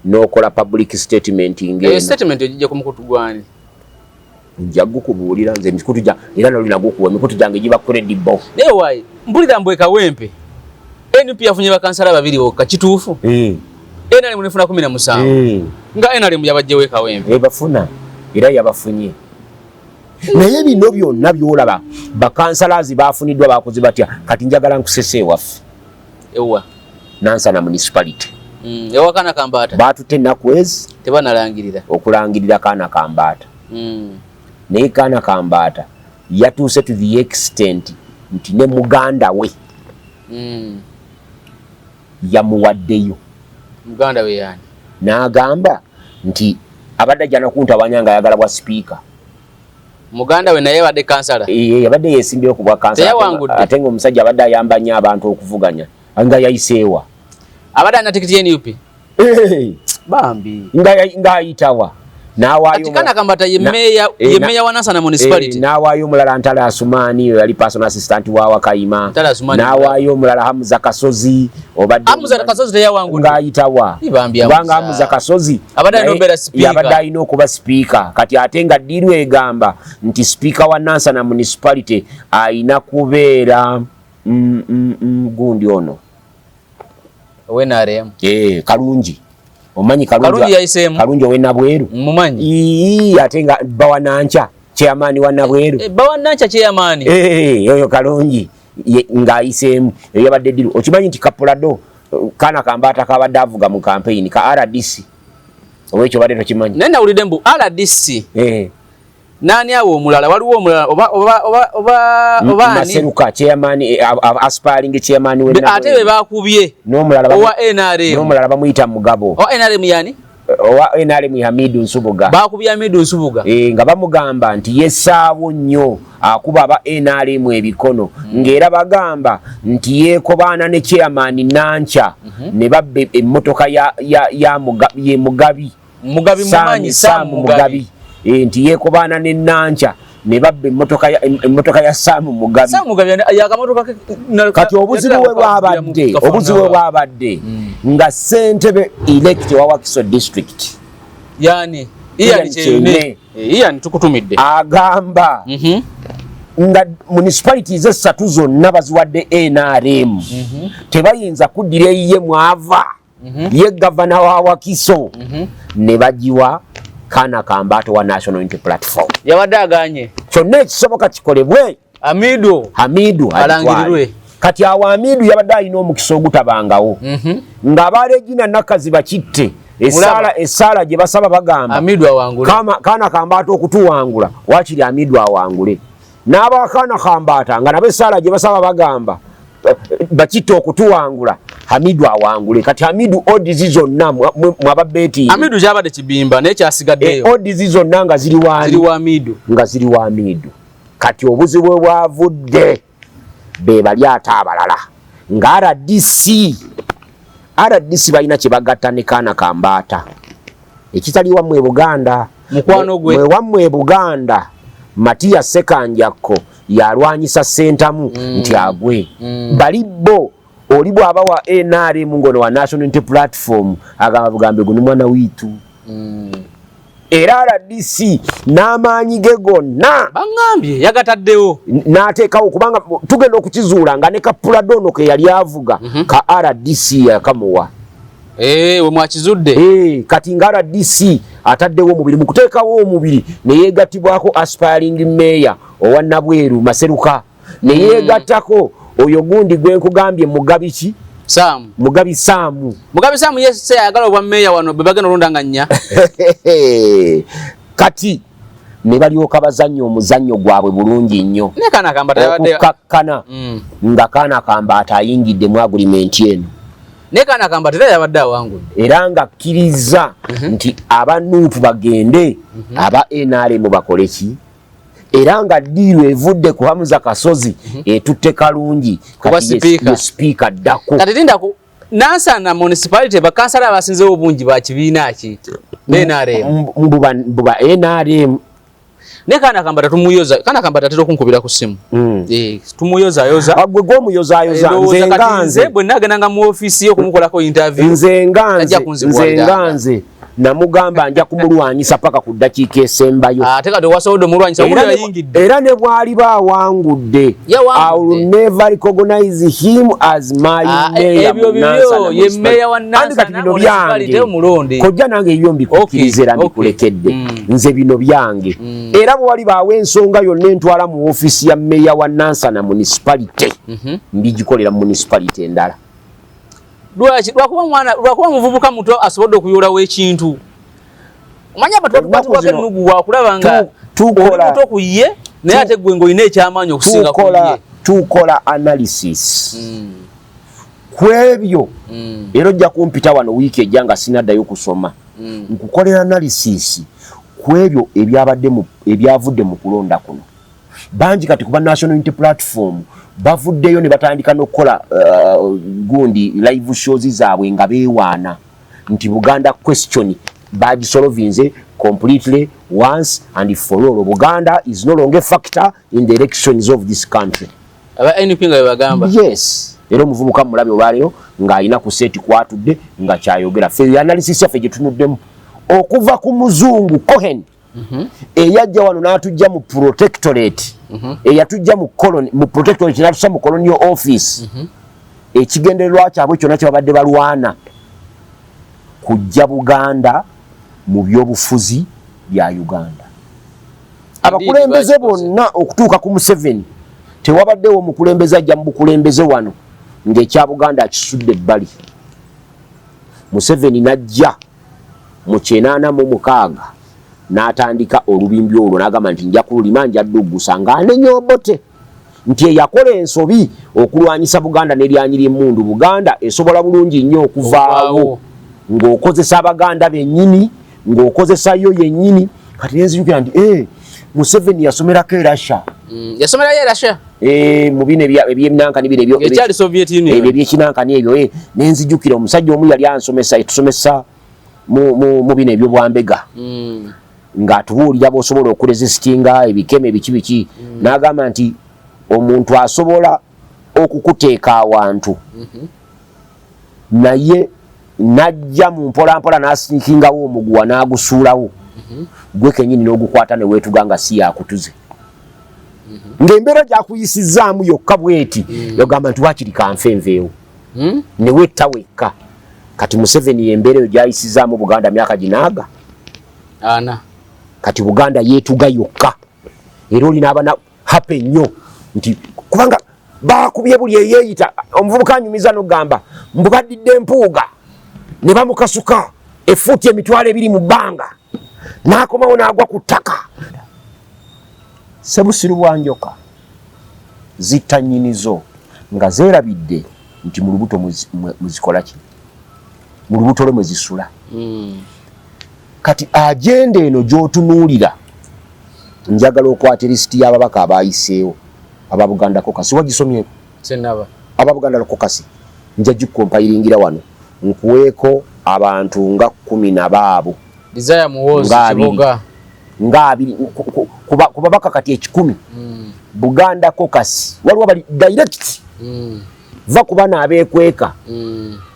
n'okola public statement ng'eno. Statement ejja ku mukutu gwani? Nja gukubuulira nze emikutu gyange era nolina gukuwa emikutu gyange giba credible. Naye waayi mpulira mbwe Kawempe NP yafunye bakansala babiri okka kituufu? NRM nefuna 17 nga NRM yabajjewo Kawempe. Bafuna era yabafunye. Naye bino byonna byolaba bakansalazi bafuniddwa bakozi batya kati njagala nkusese ewaffe. Ewa Nansana municipality. Ewa Kaana Kambata baatutte ennaku ezi tebanalangirira okulangirira Kaana Kambata. Naye Kaana Kambata yatuuse to the extent nti ne muganda we yamuwaddeyo. Muganda we yani n'agamba nti abadde ajja nakuntabanya nga ayagala bwa sipiika. Muganda we naye badde kansala. Yabadde yeesimbyewo ku bwa kansala ate ng'omusajja abadde ayamba nnyo abantu okuvuganya nga yayiseewa. Abadde alina tikiti y'NUP bambi ng'ayitawa. Kaana Kambata ye Meya wa Nansana municipality. N'awaayo omulala Ntala Asumaani yali personal assistant wa Wakayima. N'awaayo omulala Hamuza Kasozi Hamuza Kasozi teyawangudde ng'ayitawa. Kubanga Hamuza Kasozi yabadde alina okuba sipiika kati ate nga ddiirwa egamba nti sipiika wa Nansana municipality ayina kubeera gundi ono NRM Kalungi. Omanyi Kalungi yayiseemu Kalungi ow'Ennabweru mumanyi ate nga Bawanancha chairman wa Nnabweru. Bawanancha chairman oyo Kalungi ng'ayiseemu yabadde ddiru. Okimanyi nti Kapulado Kaana Kambata kabadde avuga mu campaign ka RDC owekyo badde tokimanyi? Naye nawulidde mbu RDC nani awo omulala waliwo omulala oba Maseruka chairman aspiring chairman we ate be bakubye n'omulala owa NRM n'omulala bamuyita Mugabo owa NRM yani owa NRM Hamidu Nsubuga bakubye Hamidu Nsubuga nga bamugamba nti yesaawo nnyo akuba aba NRM ebikono ng'era bagamba nti yeekobaana ne chairman Nancha ne babbe emmotoka ya Mugabi mumanyi Saamu Mugabi nti yeekobaana ne Nancha ne babba emmotoka ya Saamu Mugabi. Saamu Mugabi yakamotoka kati obuzibu we bwabadde nga ssentebe elect wa Wakiso district yani Ian tukutumidde agamba nga municipalities essatu zonna baziwadde NRM tebayinza kuddira eyiye mwava ye gavana wa Wakiso ne bagiwa Kaana Kambata wa National Unity Platform. Yabadde aganye kyonna ekisoboka kikolebwe Hamidu alangirirwe. Kati awo Hamidu yabadde alina omukisa ogutabangawo ng'abalegina Nakazi bakitte essaala gye basaba bagamba Hamidu awangule Kaana Kambata okutuwangula waakiri Hamidu awangule n'aba Kaana Kambata nga nabo essaala gye basaba bagamba bakitte okutuwangula Hamidu awangule kati Hamidu odds zonna mwaba beti Hamidu jabade kibimba nekyasigaddeyo odds zonna nga ziri wa Hamidu nga ziri wa Hamidu kati obuzibu bwavudde be bali atabalala nga RDC balina kye bagatta ne Kaana Kambata ekitali wammwe e Buganda mukwano gwe wammwe e Buganda Matia Sekanjako yalwanyisa Sentamu nti agwe bali bo oli bwaba wa NRM ngono wa National Unity Platform agamba bugambe guno mwana witu era RDC n'amaanyi ge gonna bangambye yagataddewo n'ateekawo kubanga tugenda okukizuula nga ne Kapuladono ke yali avuga ka RDC yakamuwa we mwakizudde kati nga RDC ataddewo omubiri mu kuteekawo omubiri ne yeegattibwako aspiring mayor owa Nabweru Maseruka ne yeegattako oyo gundi gwe nkugambye Mugabi Saamu yese ayagala obwa meya wano be bagenda olonda nnya kati ne balyoka bazannya omuzannyo gwabwe bulungi nnyo ne Kaana Kambata yabadde okukakkana nga Kaana Kambata ayingidde mu agreement eno ne Kaana Kambata yabadde awangudde era nga akkiriza nti aba Nuupu bagende aba NRM bakole ki era nga ddiiro evudde ku Hamza Kasozi etutte kalungi kati speaker ddako kati linda ku Nansana municipality bakansala abasinzewo obungi ba kibiina ki NRM mbuba NRM ne Kaana Kambata tumuyoza Kaana Kambata atera okunkubira ku simu tumuyoza agwe gwomuyoza nze nganze bwe nagendanga mu office yo kumukolako interview nze nganze namugamba nja kumulwanyisa paka ku ddakiika esembayo ate kati wasobodo mulwanyisa omuliro yingidde era ne bwali baawangudde I will never recognize him as my mayor ebyo bibyo ye mayor wa Nansana municipality omulonde kojja nange ebyo mbikukkiriza era mbikulekedde nze bino byange era bwe wali baawe ensonga yonna entwala mu office ya mayor wa Nansana municipality ndigikolera mu municipality endala lwakuba muvubuka muto asobodde okuyolawo ekintu omanya batwatukwatibwako ennugu wakulaba nga oli muto ku ye naye ate gwe ng'olina ekyamaanyi okusinga ku ye tukola analysis ku ebyo era ojja kumpita wano wiiki ejja nga sinaddayo kusoma nkukolera analysis ku ebyo ebyavudde mu kulonda kuno bangi kati kuba National Unity Platform bavuddeyo ne batandika n'okukola gundi live shows zaabwe nga beewaana nti Buganda question bagisolovinze completely once and for all. Buganda is no longer a factor in the elections of this country. NUP nga bagamba yes era omuvubuka mulabe olwaleero ng'alina ku seeti kwatudde nga kyayogera fe analysis yaffe gye tunuddemu okuva ku muzungu Cohen eyajja wano n'atujja mu protectorate eyatujja mu colony mu protectorate n'atussa mu colonial office ekigendererwa kyabwe kyonna kye babadde balwana kujja Buganda mu byobufuzi bya Uganda. Abakulembeze bonna okutuuka ku Museveni tewabaddewo omukulembeze ajja mu bukulembeze wano ng'ekya Buganda akisudde ebbali. Museveni n'ajja mu 1986 n'atandika olubimbi olwo n'agamba nti nja kululima nja dduggusa ng'anenyobote nti eyakola ensobi okulwanyisa Buganda n'eryanyira emmundu Buganda esobola bulungi nnyo okuvaawo ng'okozesa Abaganda bennyini ng'okozesayo yennyini kati nenzijukira nti Museveni yasomerako e Russia. Yasomerayo e Russia? Mu bino eby'eminankani bino ebyo ekyali Soviet Union ebyo eby'ekinankani ebyo nenzijukira omusajja omu yali ansomesa etusomesa mu bino eby'obwambega ng'atubuulira bw'osobola okuresistinga ebikeme biki n'agamba nti omuntu asobola okukuteeka awantu naye najja mu mpolampola n'asinkingawo omuguwa n'agusuulawo gwe kennyini n'ogukwata ne weetuga nga si yakutuze ng'embeera gy'akuyisizaamu yokka bweti yogamba nti waakiri kanfenveewo ne wetta wekka kati Museveni embeera eyo gy'ayisizaamu Buganda myaka ginaaga kati Buganda yeetuga yokka era olina abana hape nnyo nti kubanga bakubye buli eyeeyita omuvubuka anyumiza n'ogamba mbubaddidde empuuga ne bamukasuka efuuti emitwalo 2 mu bbanga n'akomawo n'agwa ku ttaka Sebusiru Bwanjoka zitta nnyinizo nga zeerabidde nti mu lubuto muzikola ki mu lubuto lwe mwezisula kati agenda eno gy'otunuulira njagala okwata lisiti y'ababaka abayiseewo aba Buganda Caucus wagisomyeko senaba aba Buganda Caucus nja gikompayiringira wano nkuweeko abantu nga 10 baabo Desire Muhoozi Kiboga nga abiri kuba baka kati 10 Buganda Caucus waliwo bali direct va kubana abekweka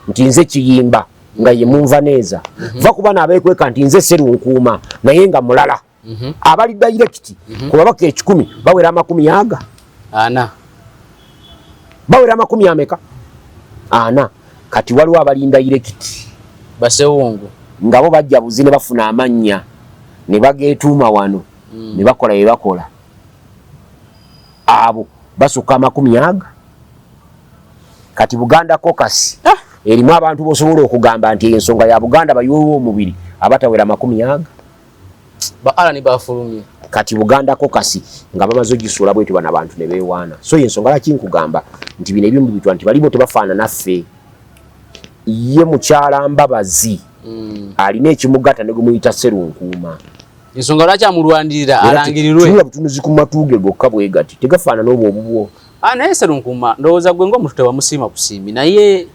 nti nze Kiyimba nga ye munva neza va kubana abekweka nti nze Serunkuuma naye nga mulala abali direct kuba baka 10 bawera 10 aga ana bawera 10 ameka ana kati waliwo abali direct basewungu ngabo bajja buzine bafuna amanya ne bageetuma wano ne bakola bye bakola abo basuka 10 aga kati Buganda Caucus erimu abantu bosobola okugamba nti ensonga ya Buganda bayiwo omubiri abatawera 10 aga ba ala ni bafulumye kati Buganda Caucus nga bamaze ogisula bwetu bana abantu ne beewaana so yensonga laki nkugamba nti bino ebyombi bitwa nti balibo tebafaana naffe ye mukyala Mbabazi alina ekimugata ne gumuyita Serunkuuma ensonga laki amulwandirira alangirirwe tula butunuzi ku matuge gokka bwegati tegafaana n'obwo obubwo naye Serunkuuma ndowooza gwe ng'omuntu tewamusiima kusiimi naye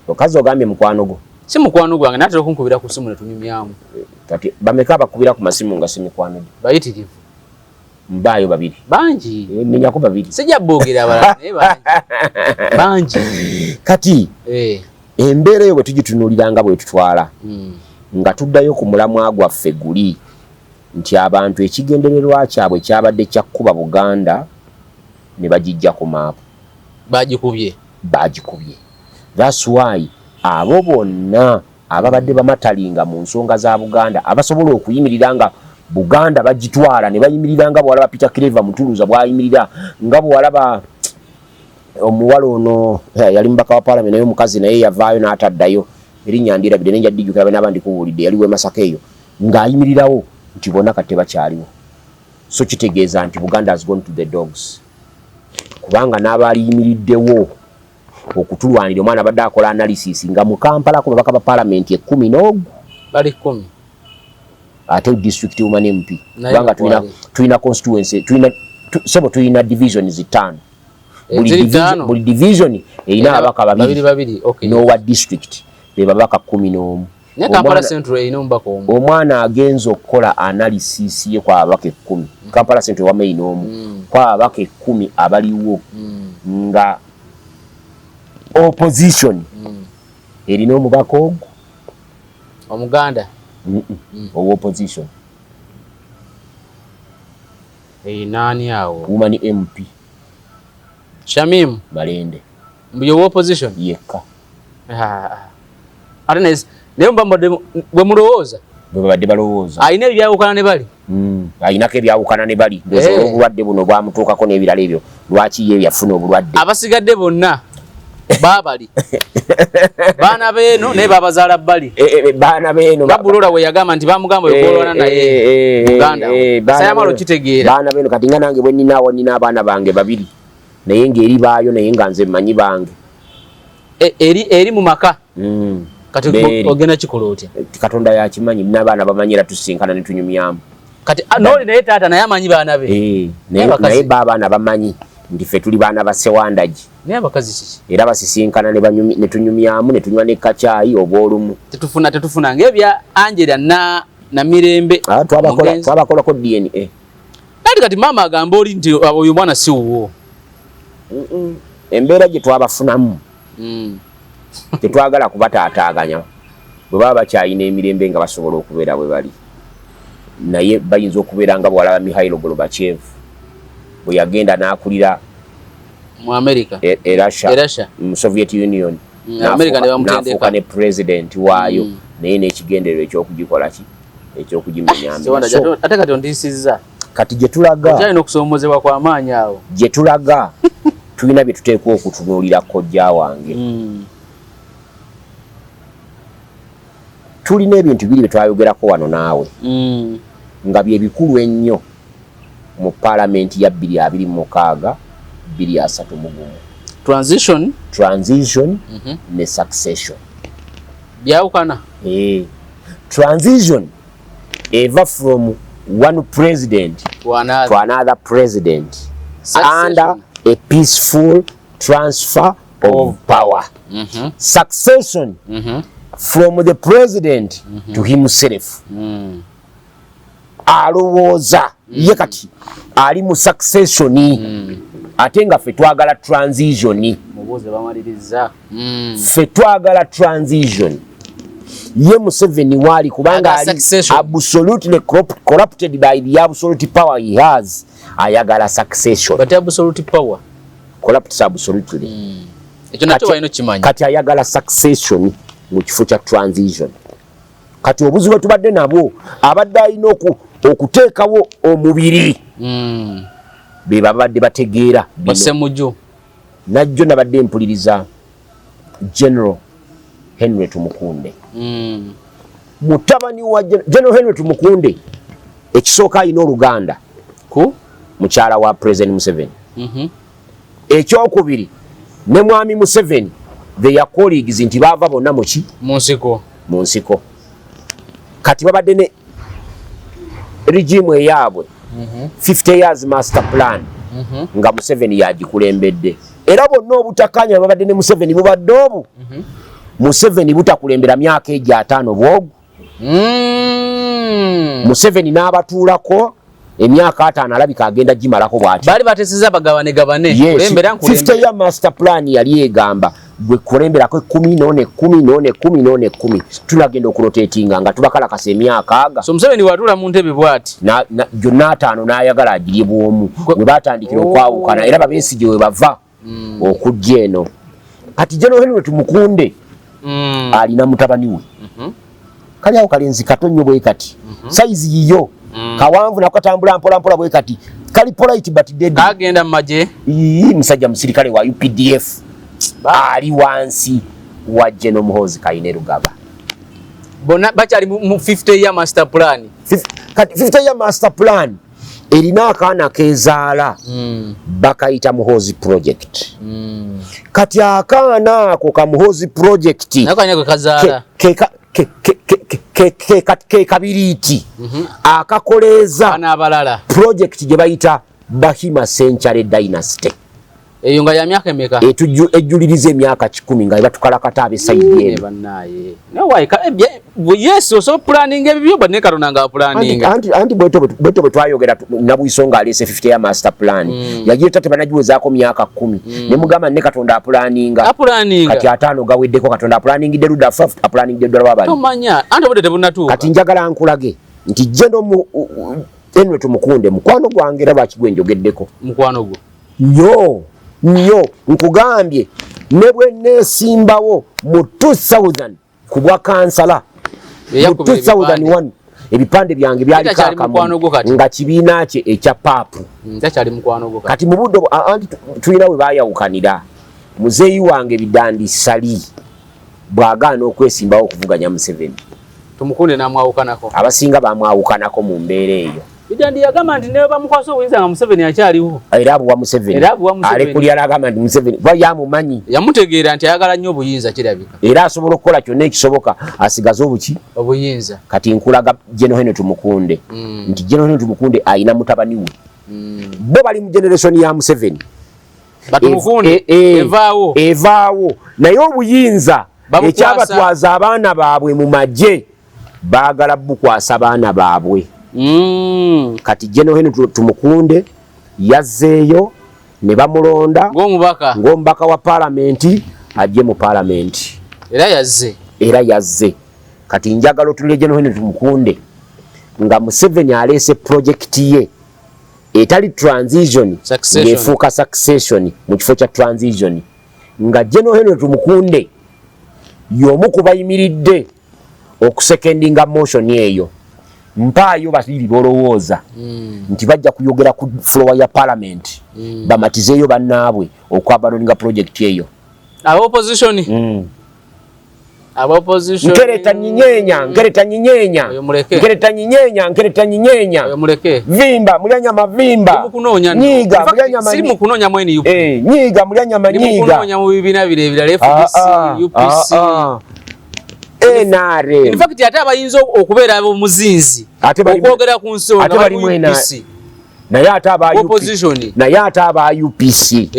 okazi ogambye mukwano gwo si mukwano gwange natera okunkubira ku simu ne tunyumyamu kati bameka bakubira ku masimu nga si mikwano gye bayitirivu mbaayo 2 bangi menyako 2 sijja boogera abalala naye bangi kati embeera eyo bwe tugitunuuliranga bwe tutwala nga tuddayo ku mulamwa gwaffe guli nti abantu ekigendererwa kyabwe kyabadde kyakkuba Buganda ne bagijja ku maapu bagikubye that's why abo bonna ababadde bamatalinga mu nsonga za Buganda abasobola okuyimirira nga Buganda bagitwala ne bayimirira nga bwalaba Peter Clever Mutuluza bwayimirira nga bwalaba omuwala ono yali mbaka wa parliament naye omukazi naye yavaayo n'ataddayo erinnya Ndirabide nenja dijjukira n'abandi kuwulidde yaliwo Masaka eyo ng'ayimirirawo nti bonna kati bakyaliwo so kitegeeza nti Buganda has gone to the dogs kubanga n'abaliyimiriddewo okutulwanira omwana badde akola analysis nga mu Kampala ku babaka ba parliament 10 bali 10 ate district woman MP kubanga tulina constituency tulina divisions 5 buli division erina ababaka babiri n'owa district be babaka 11 ne Kampala Central erina omubaka omu omwana agenza okukola analysis ye kwa ababaka 10 Kampala Central wa main omu kwa ababaka 10 abaliwo nga opposition erina omubaka ogwo omuganda owa opposition nani awo woman MP Shamim Malende mbuyo opposition yekka Arnes leo mbambo bwe mulowooza bwe badde balowooza ayina ebyawukana ne bali ayinako ebyawukana ne bali ndoza obulwadde buno bwamutuukako n'ebirala ebyo lwaki ye yafuna obulwadde abasigadde bonna babali baana beeno ne babazaala bali baana beeno babulola we yagamba nti bamugamba yokolwana naye Uganda sayamalo kitegeera baana beeno kati nga nange bwe ninaawo nina abaana bange 2 naye ng'eri baayo naye nga nze mmanyi bange eri mu maka kati ogenda kikola otya Katonda yakimanyi n'abaana bamanyira tusinkana ne tunyumyamu kati noli naye taata naye amanyi baana be naye baana bamanyi nti ffe tuli baana ba Sewandagi naye abakazi kiki era basisinkana ne tunyumyamu ne tunywa ne kacaayi obw'olumu tetufuna ng'ebya Angela na Mirembe twabakolako DNA kati maama agamba oli nti oyo mwana si wuwo embeera gye twabafunamu tetwagala kubataataaganya bwe baba bakyalina emirembe nga basobola okubeera bwe bali naye bayinza okubeera nga bwalaba Mikhail Gorbachev bwe yagenda n'akulira mu America Russia mu Soviet Union n'afuuka ne president waayo naye n'ekigendererwa ekyokugikola ki ekyokugimenya ate kati ondisizza kati gye tulaga kyalina okusoomozebwa kw'amaanyi awo gye tulaga tulina bye tuteekwa okutunuulira kojja wange tulina ebintu biri bye twayogerako wano naawe nga bye bikulu ennyo mu paalamenti ya 2026 2031 transition ne succession byawukana. Transition eva from one president to another president under a peaceful transfer of power. Succession from the president to himself. Alowooza ye kati ali mu succession ate nga ffe twagala transition. Ffe twagala transition. Ye Museveni wali kubanga ali absolutely corrupted by the absolute power he has. Ayagala succession. But absolute power corrupts absolutely. Ekyo nakyo walina okimanyi. Kati ayagala succession mu kifo kya transition. Kati obuzibu tubadde nabwo abadde alina okuteekawo omubiri be babadde bategeera basemujo. Najjo nabadde mpuliriza General Henry Tumukunde. Mutabani wa General Henry Tumukunde ekisooka alina oluganda ku mukyala wa President Museveni. Ekyokubiri ne mwami Museveni they are colleagues nti bava bonna muki mu nsiko. Kati babadde ne regime eyaabwe 50 years master plan nga Museveni yagikulembedde. Era bonna obutakanya babadde ne Museveni bubadde obu Museveni butakulembera myaka egyo 5 bwogu. Museveni n'abatuulako emyaka 5 alabika agenda gimalako bwati. Bali bateseza bagabane kulembera nkulembera. 50 ya master plan yali egamba gwe kulemberako 10 tulagenda okurotatinga nga tubakalakasa emyaka aga. So Museveni watula mu ntebe bwati gyonna 5 n'ayagala agirye bwomu we batandikira okwawukana era Besigye we bava okujja eno. Kati General Henry Tumukunde alina mutabani we kali awo kalenzi katonnyo bwe kati size yiyo kawanvu nakatambula mpola bwe kati kali polite but dead agenda maje musajja musirikale wa UPDF ali wansi wa General Muhoozi Kainerugaba. Bona bachali mu 50 year master plan. Kati 50 year master plan erina akaana kezaala bakayita Muhoozi project. Kati akaana ako ka Muhoozi project nakanya kazaala ke kabiriti akakoleza abalala project gye bayita Bahima Century Dynasty. Eyo nga ya myaka emeka ejuliriza emyaka 10 nga batukalakata abesaidye bannaye no why yes so planning ebyo bane Katonda nga planning anti bweto twayogera nabuyisonga alese 50 ya master plan yagiye tate banajiwezaako myaka 10 ne mugamba ne Katonda aplaninga kati 5 gaweddeko Katonda planning de ruda 5 planning de dola babali tomanya anti bode tebunatuuka. Kati njagala nkulage nti jeno mu Henry Tumukunde mukwano gwange raba kigwenjogeddeko mukwano gwo nyo nkugambye ne bwe nesimbawo mu 2000 kubwa kansala mu 2001 ebipande byange byali kakamu nga kibiina kye ekya papu kati mu budde anti tulina we bayawukanira muzeeyi wange Bidandi Sali bwagaana okwesimbawo okuvuganya Museveni Tumukunde namwawukanako abasinga bamwawukanako mu mbeera eyo. Bidandi yagamba nti ne bamukwasa obuyinza nga Museveni akyaliwo. Era abuwa Museveni. Ale kuli alagamba nti Museveni yamumanyi. Yamutegeera nti ayagala nnyo obuyinza kirabika. Era asobola okukola kyonna ekisoboka asigaze obuyinza. Kati nkulaga General Henry Tumukunde nti General Henry Tumukunde ayina mutabani we. Bo bali mu generation ya Museveni. Batumukunde evaawo naye obuyinza ekyabatwaza abaana baabwe mu magye baagala bukwasa abaana baabwe. Kati General Henry Tumukunde yazzeeyo ne bamulonda ng'omubaka wa parliament ajje mu parliament era yazze kati njagala otunule General Henry Tumukunde nga Museveni aleese project ye etali transition yefuuka succession mu kifo kya transition nga General Henry Tumukunde y'omu ku bayimiridde okusekendinga motion eyo. Mpaayo basiri bolowooza nti bajja kuyogera ku floor ya parliament bamatizeeyo bannaabwe okwabaloninga project eyo opposition aba opposition nkereta nyinyenya oyo muleke vimba mulyanyama vimba nyiga mulyanyama simu kunonya mweni yup nyiga mulyanyama nyiga kunonya mu bibina birebira FDC UPC NRM in fact ate abayinza okubeera abo muzinzi okwogera ku nsonga ate bali mwena naye ate aba UPC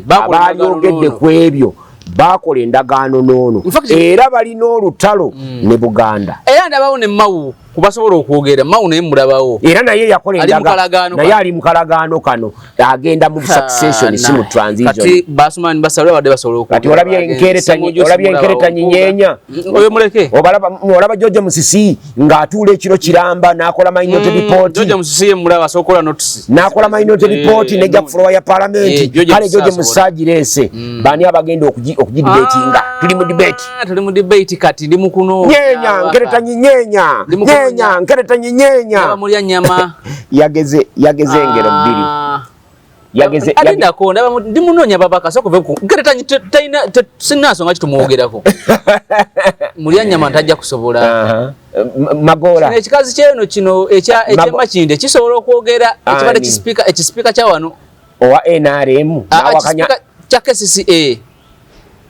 abalyogedde ku ebyo bakola endagaano noono era balina olutalo ne Buganda era ndabawo ne Mawu kubasobola okwogera Mawu naye mulabawo era naye yakola endagaano naye ali mu kalagaano kano agenda mu succession si mu transition kati Basumani basalwe wadde basobola okwogera kati olabye enkereta nyinyenya oyo muleke olaba George Musisi ng'atuula ekiro kiramba n'akola minority report George Musisi mulaba asokola notice n'akola minority report nejja ku floor ya parliament kale George Musisi leese bani abagenda okugidebatinga tuli mu debate kati ndi mu kuno nyenya nkereta nyinyenya nkereta nyinyenya mulya nyama yageze engero mbiri yageze alinda ko ndaba ndi munonya babaka sokove ku nkereta taina sinaso ngachi tumuogerako mulya nyama ntajja kusobola magola ekikazi kyeno kino ekyemba kinde kisobola okwogera ekibale ekispeaker kya wano owa NRM nawakanya kya KCCA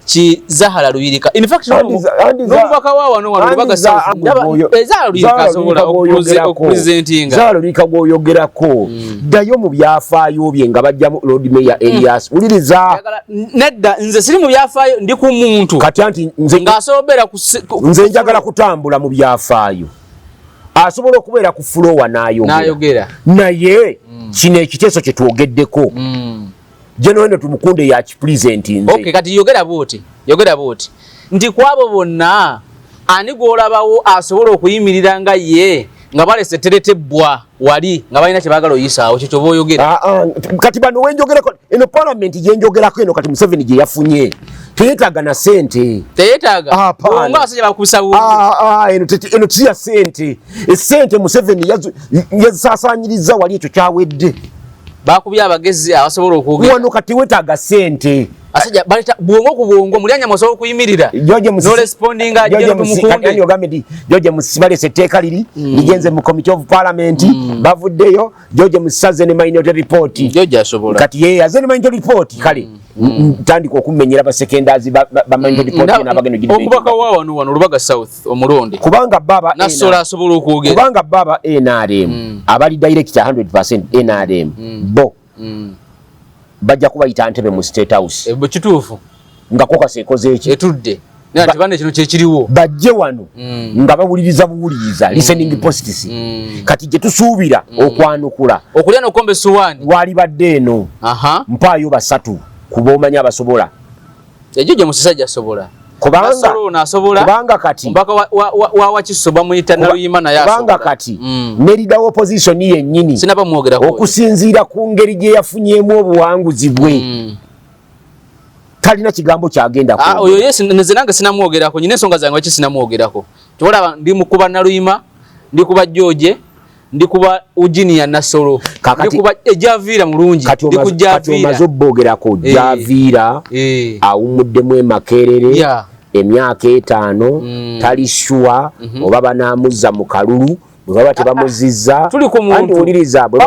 chi Zahara Luyirika in fact n'omubaka wa wano lubaga South Zahara Luyirika asobola okupresentinga Zahara Luyirika gwoyogerako ddayo mu byafaayo bye nga bajja mu Lord Mayor Elias uliriza nedda nze siri mu byafaayo ndi ku muntu kati anti ng'asobera nze njagala kutambula mu byafaayo asobola okubeera ku floor n'ayogera naye kino ekiteeso kye twogeddeko General tumukunde ya president nze okay kati yogera boti ndi kwabo bonna ani golabawo asobola okuyimirira nga ye nga balese teretebwa wali nga balina kyebagala oyisaawo kyo kyoba oyogera kati bano wenjogerako eno parliament yenjogerako eno kati Museveni gye yafunye teyetaaga na sente teyetaaga nga basajja bakusa eno tiya sente esente Museveni yazisaasaanyiriza wali ekyo kyawedde bakubya abagezi abasobola okwogera wano kati wetaaga sente asajja baleta bwongo ku bwongo mulyanya masobola okuyimirira no responding ajja tumukunde George Musisi balese etteeka liri ligenze mu committee of parliament bavuddeyo George Musisi ne minority report George asobola kati ye azene minority report kale tandika okumenyera ba secondaries ba minority report n'abageno gidi okubaka wano Lubaga South omulonde kubanga baba nasola asobola okwogera kubanga baba NRM abali director 100% NRM bo bajja kubayita Ntebe mu State House ebo kituufu nga koka sekoze eki etudde nati bane kino kyekiriwo bajje wano nga bawuliriza listening posts kati gye tusuubira okwanukula okulya n'okombe suwani wali badde eno mpaayo basatu kubomanya abasobola ejo gye Musisi asobola kubanga kati mbaka wa Kisoba muyita Naluyima naye asobola kubanga kati ne leader opposition yennyini sinaba muogerako okusinziira ku ngeri gye yafunyemu obuwanguzi bwe talina kigambo kyagenda ko oyo yes nze nange sinamwogerako nyine ensonga zange waki sinamwogerako kyolaba ndi mukuba Naluyima ndi kuba George ndi kuba Ujinia Nasolo ndi kuba Javira mulungi ndi ku Javira kati mazobbogerako Javira awumuddemu Makerere emyaka 5 talishuwa oba banamuzza mu kalulu bwe baba tebamuzizza tuli ku muntu uliriza bwe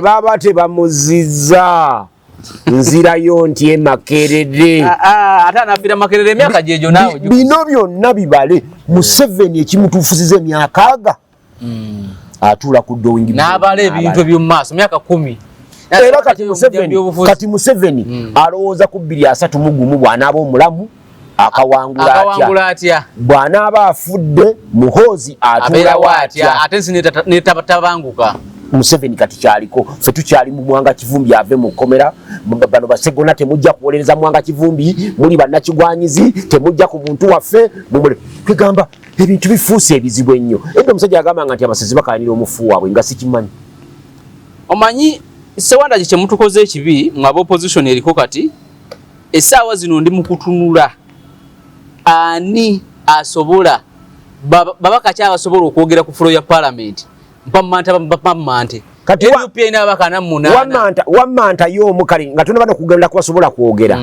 baba tebamuzizza nzirayo nti Makerere ate anafiira Makerere emyaka gyejo naawe bino byonna bibale Museveni ekimutuufuziza emyaka aga atuula ku dowing n'abala ebintu eby'omu maaso myaka 10 era kati Museveni alowooza ku 231 bw'anaaba omulamu akawangula atya bw'anaaba afudde muhoozi atuula watya ate netabanguka Museveni kati kyaliko ffe tukyali mu Mwanga Kivumbi ave mu kkomera bano basegona temujja kuwolereza Mwanga Kivumbi muli bannakigwanyizi temujja ku muntu waffe twegamba ebintu bifuuse ebizibu ennyo edda omusajja agambanga nti abasezi bakaanira omufu waabwe nga sikimanyi omanyi sewanda kye mutukoze ekibi mwaba opposition eriko kati essaawa zino ndi mukutunula ani asobola babaka kyabasobola okwogera ku floor ya parliament mpamante kati NUP ina abakana munana wamanta y'omu kali nga tuna bano kugenda kubasobola kwogera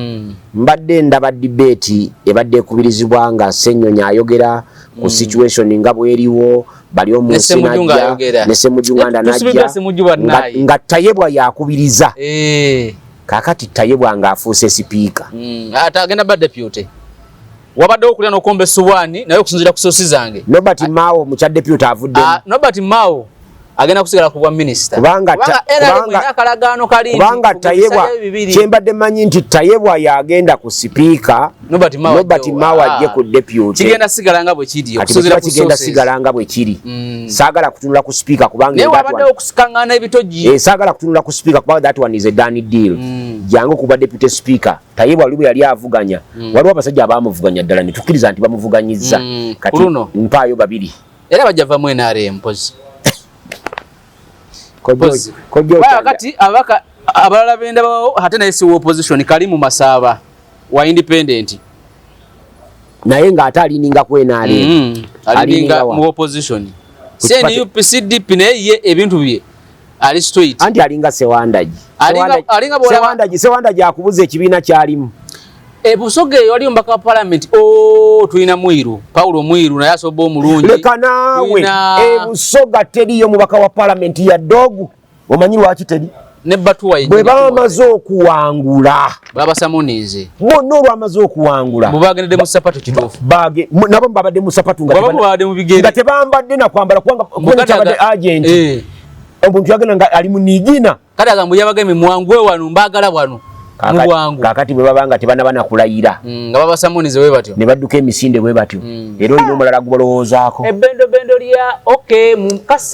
mbadde ndaba debate ebadde ekubirizibwa nga Ssenyonya ayogera ku situation nga bweriwo bali omunsi najja ne Ssemujjunganda najja nga Tayebwa yakubiriza kakati Tayebwa nga afuuse sipiika ate agenda ba deputy wabadde okulya n'okomba essuwaani naye okusinziira ku sosi zange Nobert Mao mu kya deputy avuddemu Nobert Mao agenda kusigala ku bwa minister kubanga Tayebwa kyembadde manyi nti Tayebwa yagenda ku sipiika Nobert Mao ajje ku deputy kigenda sigala nga bwe kiri okusinziira ku kigenda sigala nga bwe kiri saagala kutunula ku sipiika kubanga naye wabadde okusikangana ebitogi saagala kutunula ku sipiika kubanga that one is a done deal jangu kuba deputy speaker Tayebwa waliwo yali avuganya waliwo abasajja abaamuvuganya ddala ne tukkiriza nti bamuvuganyizza kati mpaayo babiri era bajja vamu NRM mpozi wakati abaka abalala benda bawo ate naye si opposition Kalimu Masaba wa independent naye nga ate alininga ku NRM alininga mu opposition CNUP CDP naye ebintu bye ali straight anti alinga Sewandagi Sewandagi akubuza ekibiina kyalimu Busoge wali mbaka parliament tuina Mwiru Paulo Mwiru naye asoba omulungi leka naawe Busoga teriyo mubaka wa parliament ya dogu omanyi lwaki teri ne batuwa bwe bamaze okuwangula baba Samonize bonna olwamaze okuwangula bubagendede mu sapato kituufu nabo babadde mu sapatu nga tebambadde nakwambala kubanga kyabadde agent omuntu yagenda nga ali mu nigina kati agambo yabageme mwangwe wano mbagala bwano kakati bwe babanga tebanabana kulayira nga baba Samonize we batyo ne badduka emisinde bwe batyo era olina omulala gubolowoozaako bendo lya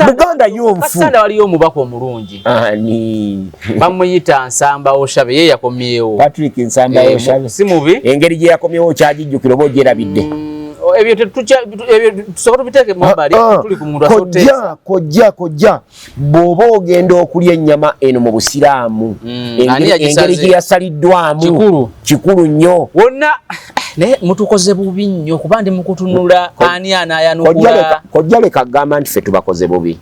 Buganda y'omufu Kasanda waliyo omubaka omulungi bamuyita Nsamba Oshabe ye yakomyewo Patrick Nsamba Oshabe si mubi engeri gye yakomyewo kyagijjukira oba ogyerabidde ebyo tusobola tubiteeke mu mabbali tuli ku muntu asoteesa kojja bw'oba ogenda okulya ennyama eno mu busiraamu engeri gye yasaliddwamu kikulu nnyo wonna naye mutukoze bubi nnyo kuba ndi mukutunula ani anaayanukula kojja leka agamba nti ffe tubakoze bubi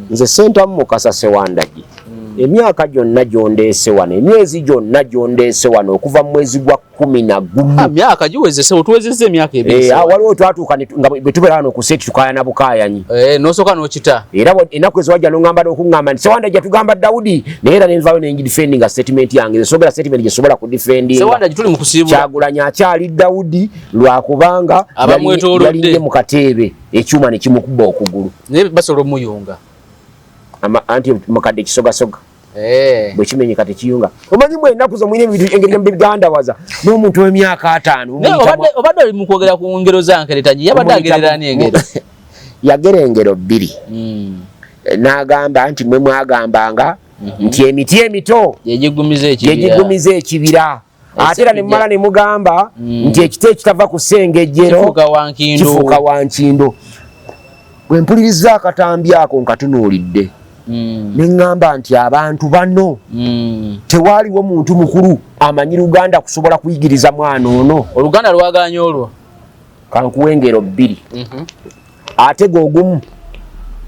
nze Ssentamu Mukasa Sewandagi emyaka gyonna gyondeese wano emyezi gyonna gyondeese wano okuva mu mwezi gwa 11 myaka giwezese otuwezezza emyaka ebiri waliwo twatuuka nga bwe tubeera wano ku seeti tukaayana bukaayanyi n'osooka n'okita era ennaku eziwajja n'oŋŋamba n'okuŋŋamba nti Sewandagi yatugamba Dawudi naye era nenvaayo nengidifendinga statement yange nsobera statement gye sobola kudifendinga Sewandagi tuli mu kusiibula Kyagulanyi akyali Dawudi lwakubanga yalinye mu kateebe ekyuma ne kimukuba okugulu naye basobola omuyunga anti mukadde kisogasoga bwe kimenyeka tekiyunga omanyi mwe ennaku zo mwine ebintu engeri bigandawaza n'omuntu w'emyaka 5 obadde oli mu kwogera ku ngero za Nkeretanyi yabadde agerera ani engero yagera engero 2 n'agamba nti mwe mwagambanga nti emiti emito gyegigumiza ekibira ate era ne mmala ne mugamba nti ekiti ekitava ku ssengejjero kifuuka wankindo bwe mpuliriza akatambi ako nkatunuulidde ne ŋŋamba nti abantu bano tewaaliwo muntu mukulu amanyi Luganda kusobola kuyigiriza mwana ono Oluganda lwaganye olwo kankuwa engero 2 ate g'ogumu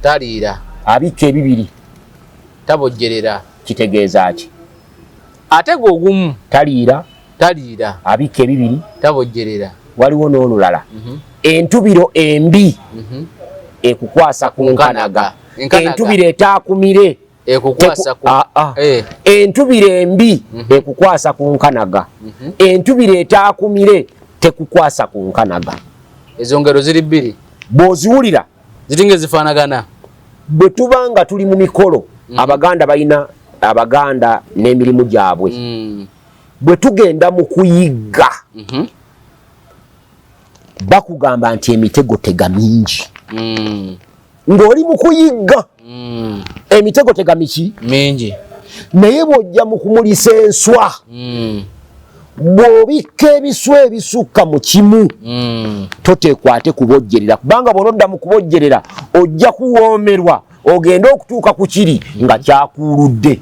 taliira abikka ebibiri tabojjerera kitegeeza ki ate g'ogumu taliira abikka ebibiri tabojjerera waliwo n'olulala entubiro embi ekukwasa ku nkanaga entubiro etaakumire ekukwasa ku entubiro embi ekukwasa ku nkanaga entubiro etaakumire tekukwasa ku nkanaga ezo ngero ziri 2 bw'oziwulira ziringa zifaanagana bwe tuba nga tuli mu mikolo Abaganda balina Abaganda n'emirimu gyabwe bwe tugenda mu kuyigga bakugamba nti emitego tega mingi ng'oli mu kuyigga emitego tega miki mingi naye bw'ojja mu kumulisa enswa bw'obikka ebiswa ebisukka mu kimu toteekwate kubojjerera kubanga bw'onodda mu kubojjerera ojja kuwoomerwa ogende okutuuka ku kiri nga kyakuuludde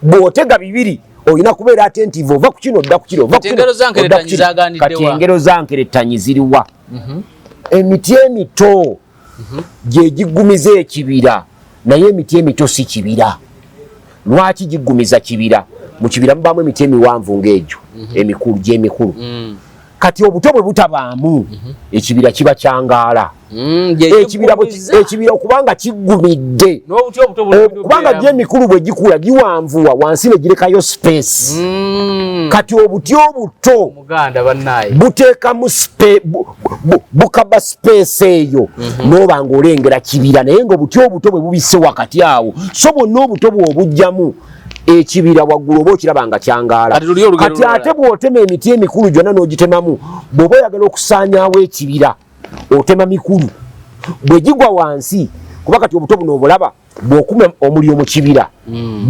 bw'otega bibiri olina kubeera attentive ova ku kino odda ku kiri kati engero za Nkeretanyi ziriwa emiti emito gye gigumiza ekibira naye emiti emito si kibira. Lwaki gigumiza kibira? Mu kibira mubamu emiti emiwanvu ng'egyo emikulu gy'emikulu. Kati obuto bwe butabaamu ekibira kiba kyangaala. Ekibira okubanga kiggumidde kubanga gy'emikulu bwe gikula giwanvuwa wansi ne girekayo space. Kati obuti obuto buteekamu bukaba space eyo n'oba ng'olengera kibira naye ng'obuti obuto bwe bubisse wakati awo so bwonna obuto bw'obugjamu ekibira waggulu oba okiraba nga kyangaala. Kati ate bw'otema emiti emikulu gyonna n'ogitemamu bw'oba oyagala okusaanyaawo ekibira otema mikulu bwe gigwa wansi kuba kati obuto buno obulaba bw'okuma omuliro mu kibira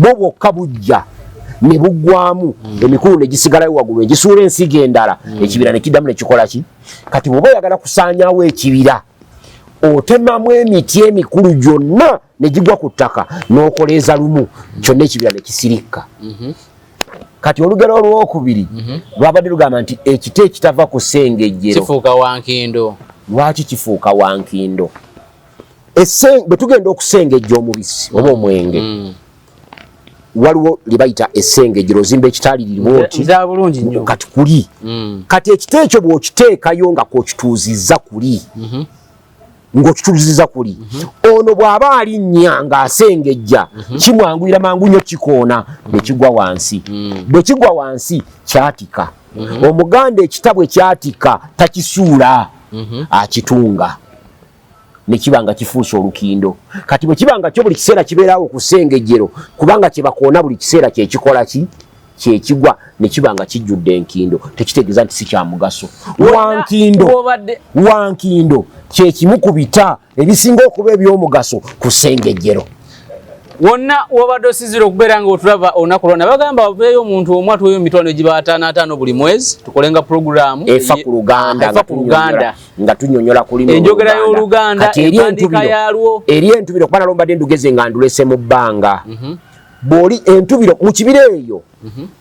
bo bwokka bujja ne buggwamu emikulu ne gisigalayo waggulu egisuula ensigo endala ekibira ne kiddamu ne kikola ki. Kati bw'oba oyagala kusaanyaawo ekibira otemamu emiti emikulu gyonna ne gigwa ku ttaka n'okoleeza lumu kyonna ekibira ne kisirikka. Kati olugero olwokubiri lwabadde lugamba nti ekiti ekitava ku ssengejjero kifuuka wankindo. Lwaki kifuuka wankindo? Bwe tugenda okusengejja omubisi oba omwenge waliwo lye bayita essengejjero ozimba ekitaali liriwo oti kati kuli. Kati ekiti ekyo bw'okiteekayo nga kwokituuzizza kuli ng'okituuzizza kuli ono bw'aba alinnya ng'asengejja kimwanguyira mangu nnyo kikoona ne kigwa wansi. Bwe kigwa wansi kyatika. Omuganda ekita bwe kyatika takisuula akitunga ne kiba nga kifuuse olukindo. Kati bwe kiba nga kyo buli kiseera kibeerawo ku ssengejjero kubanga kye bakoona buli kiseera kyekikola ki kyekigwa ne kiba nga kijjudde enkindo tekitegeeza nti si kya mugaso. Wankindo kyekimu ku bita ebisinga okuba eby'omugaso ku ssengejjero. Wonna wabadde osinzira okubeera nga otulaba olunaku lwonna bagamba baveeyo omuntu omu atuweeyo mitwalo egiba 5 buli mwezi tukolenga pulogulaamu efa ku Luganda nga tunyonyola ku lino enjogera y'Oluganda empandiika yaalwo eri entubiro kuba nalombadde ndugeze nga ndulese mu bbanga. Bw'oli entubiro mu kibira eyo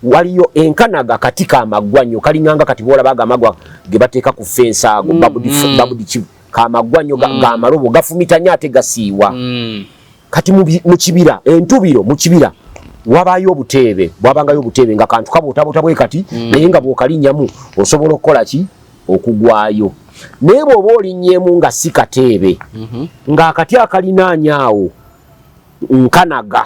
waliyo enkanaga kati kamaggwanyo kalinganga kati bw'olaba agamagwa ge bateeka ku fensi ago babudi kamaggwanyo g'amalobo gafumitanya ate gasiiwa. Kati mu kibira entubiro mu kibira wabayo obuteebe bwabangayo obuteebe nga kantu kabootabota bwe kati naye nga bw'okalinnyamu osobola okukola ki okugwayo. Naye bw'oba olinnyeemu nga si kateebe ng'akati akalinaanyaawo nkanaga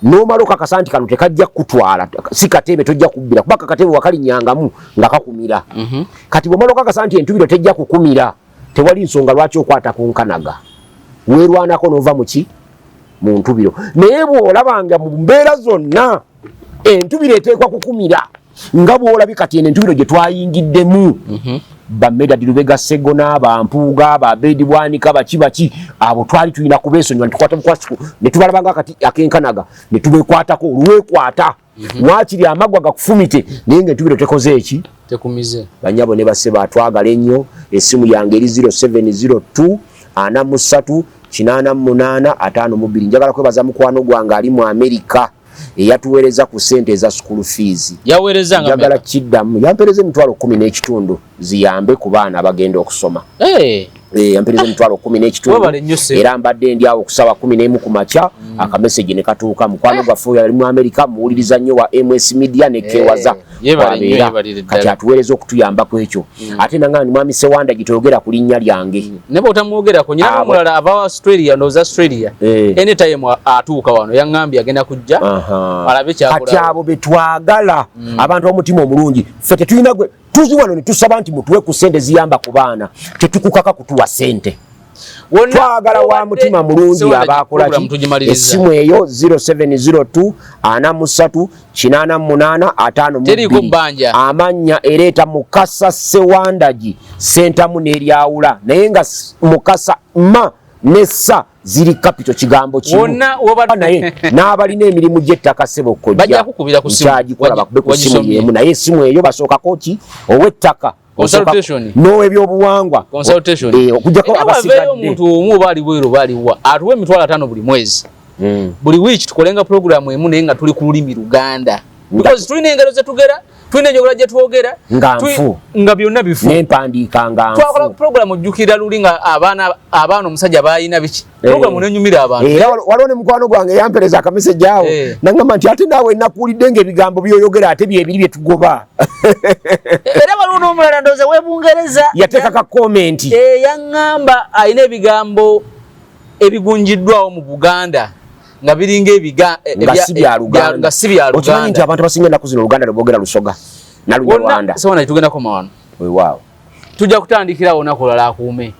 n'omala okakasa nti kano tekajja kutwala si kateebe tojja kubbira kuba kakateebe wakalinnyangamu nga kakumira. Kati bw'omala okakasa nti entubiro tejja kukumira tewali nsonga lwaki okwata ku nkanaga weerwanako n'ova muki mu ntubiro. Naye bw'olabanga mu mbeera zonna entubiro eteekwa kukumira nga bw'olabi kati eno entubiro gye twayingiddemu Bamedadi Lubega Ssego n'abampuuga Abedi Bwanika baki abo twali tulina kubeesonyiwa nitukwata mukwasiku ne tubalabanga kati akenkanaga ne tubeekwatako olwekwata waakiri amagwa gakufumite naye ng'entubiro tekoze eki tekumize. Banyabo ne basse batwagala ennyo. Essimu yange eri 0702 43 88 52. Njagala kwebaza mukwano gwange ali mu Amerika eyatuweereza ku ssente eza school fees. Yaweereza nga njagala kiddamu yampeereza emitwalo 10 n'ekitundu ziyambe ku baana abagenda okusoma. Yampeereza emitwalo 10 n'ekitundu era mbadde ndi awo okusaba 11 ku makya akameseji ne katuuka. Mukwano gwaffe oyo ali mu Amerika muwuliriza nnyo wa MS Media ne keewaza kati atuweereza okutuyambako ekyo. Ate nanga ni mwami Sewanda gitoyogera ku linnya lyange ne bw'otamwogerako nyina omulala ava Australia ndowooza Australia anytime atuuka wano yaŋŋambye agenda kujja alabe kyakola. Kati abo be twagala abantu b'omutima omulungi ffe tetulina gwe tuzi wano ne tusaba nti mutuwe ku ssente ziyamba ku baana tetukukaka kutuwa ssente. Twagala wa mutima mulungi abakola ki essimu eyo 0702 43 88 52 amannya ereeta Mukasa Sewandagi sentamu n'eryawula naye nga Mukasa ma nessa ziri capital kigambo kimu naye n'abalina emirimu gy'ettaka ssebo kojja nkyagikola bakube ku ssimu y'emu naye essimu eyo basookako ki ow'ettaka n'ow'ebyobuwangwa okujjako abasigadde omuntu omu oba ali bweru baliwa atuwe emitwalo 5 buli mwezi buli wiiki tukolenga pulogulaamu emu naye nga tuli ku lulimi Luganda because tulina engero ze tugera tulina enjogera gye twogera nga byonna bifu n'empandiika nga nfu. Twakola program ojjukira luli nga abaana omusajja bayina biki program nenyumira abantu. Era waliwo ne mukwano gwange yampereza akameseji awo nangamba nti ate naawe nakuwulidde ng'ebigambo byoyogera ate byebiri bye tugoba. Era waliwo n'omulala ndowooza w'Ebungereza yateekako komenti yaŋŋamba alina ebigambo ebigunjiddwawo mu Buganda nga biringa nga si bya Luganda. Okimanyi nti abantu abasinga ennaku zino Oluganda lweboogera Lusoga na Lunyarwanda. Sowona tugendako mawano weewaawo tujja kutandikira olunaku olala akuume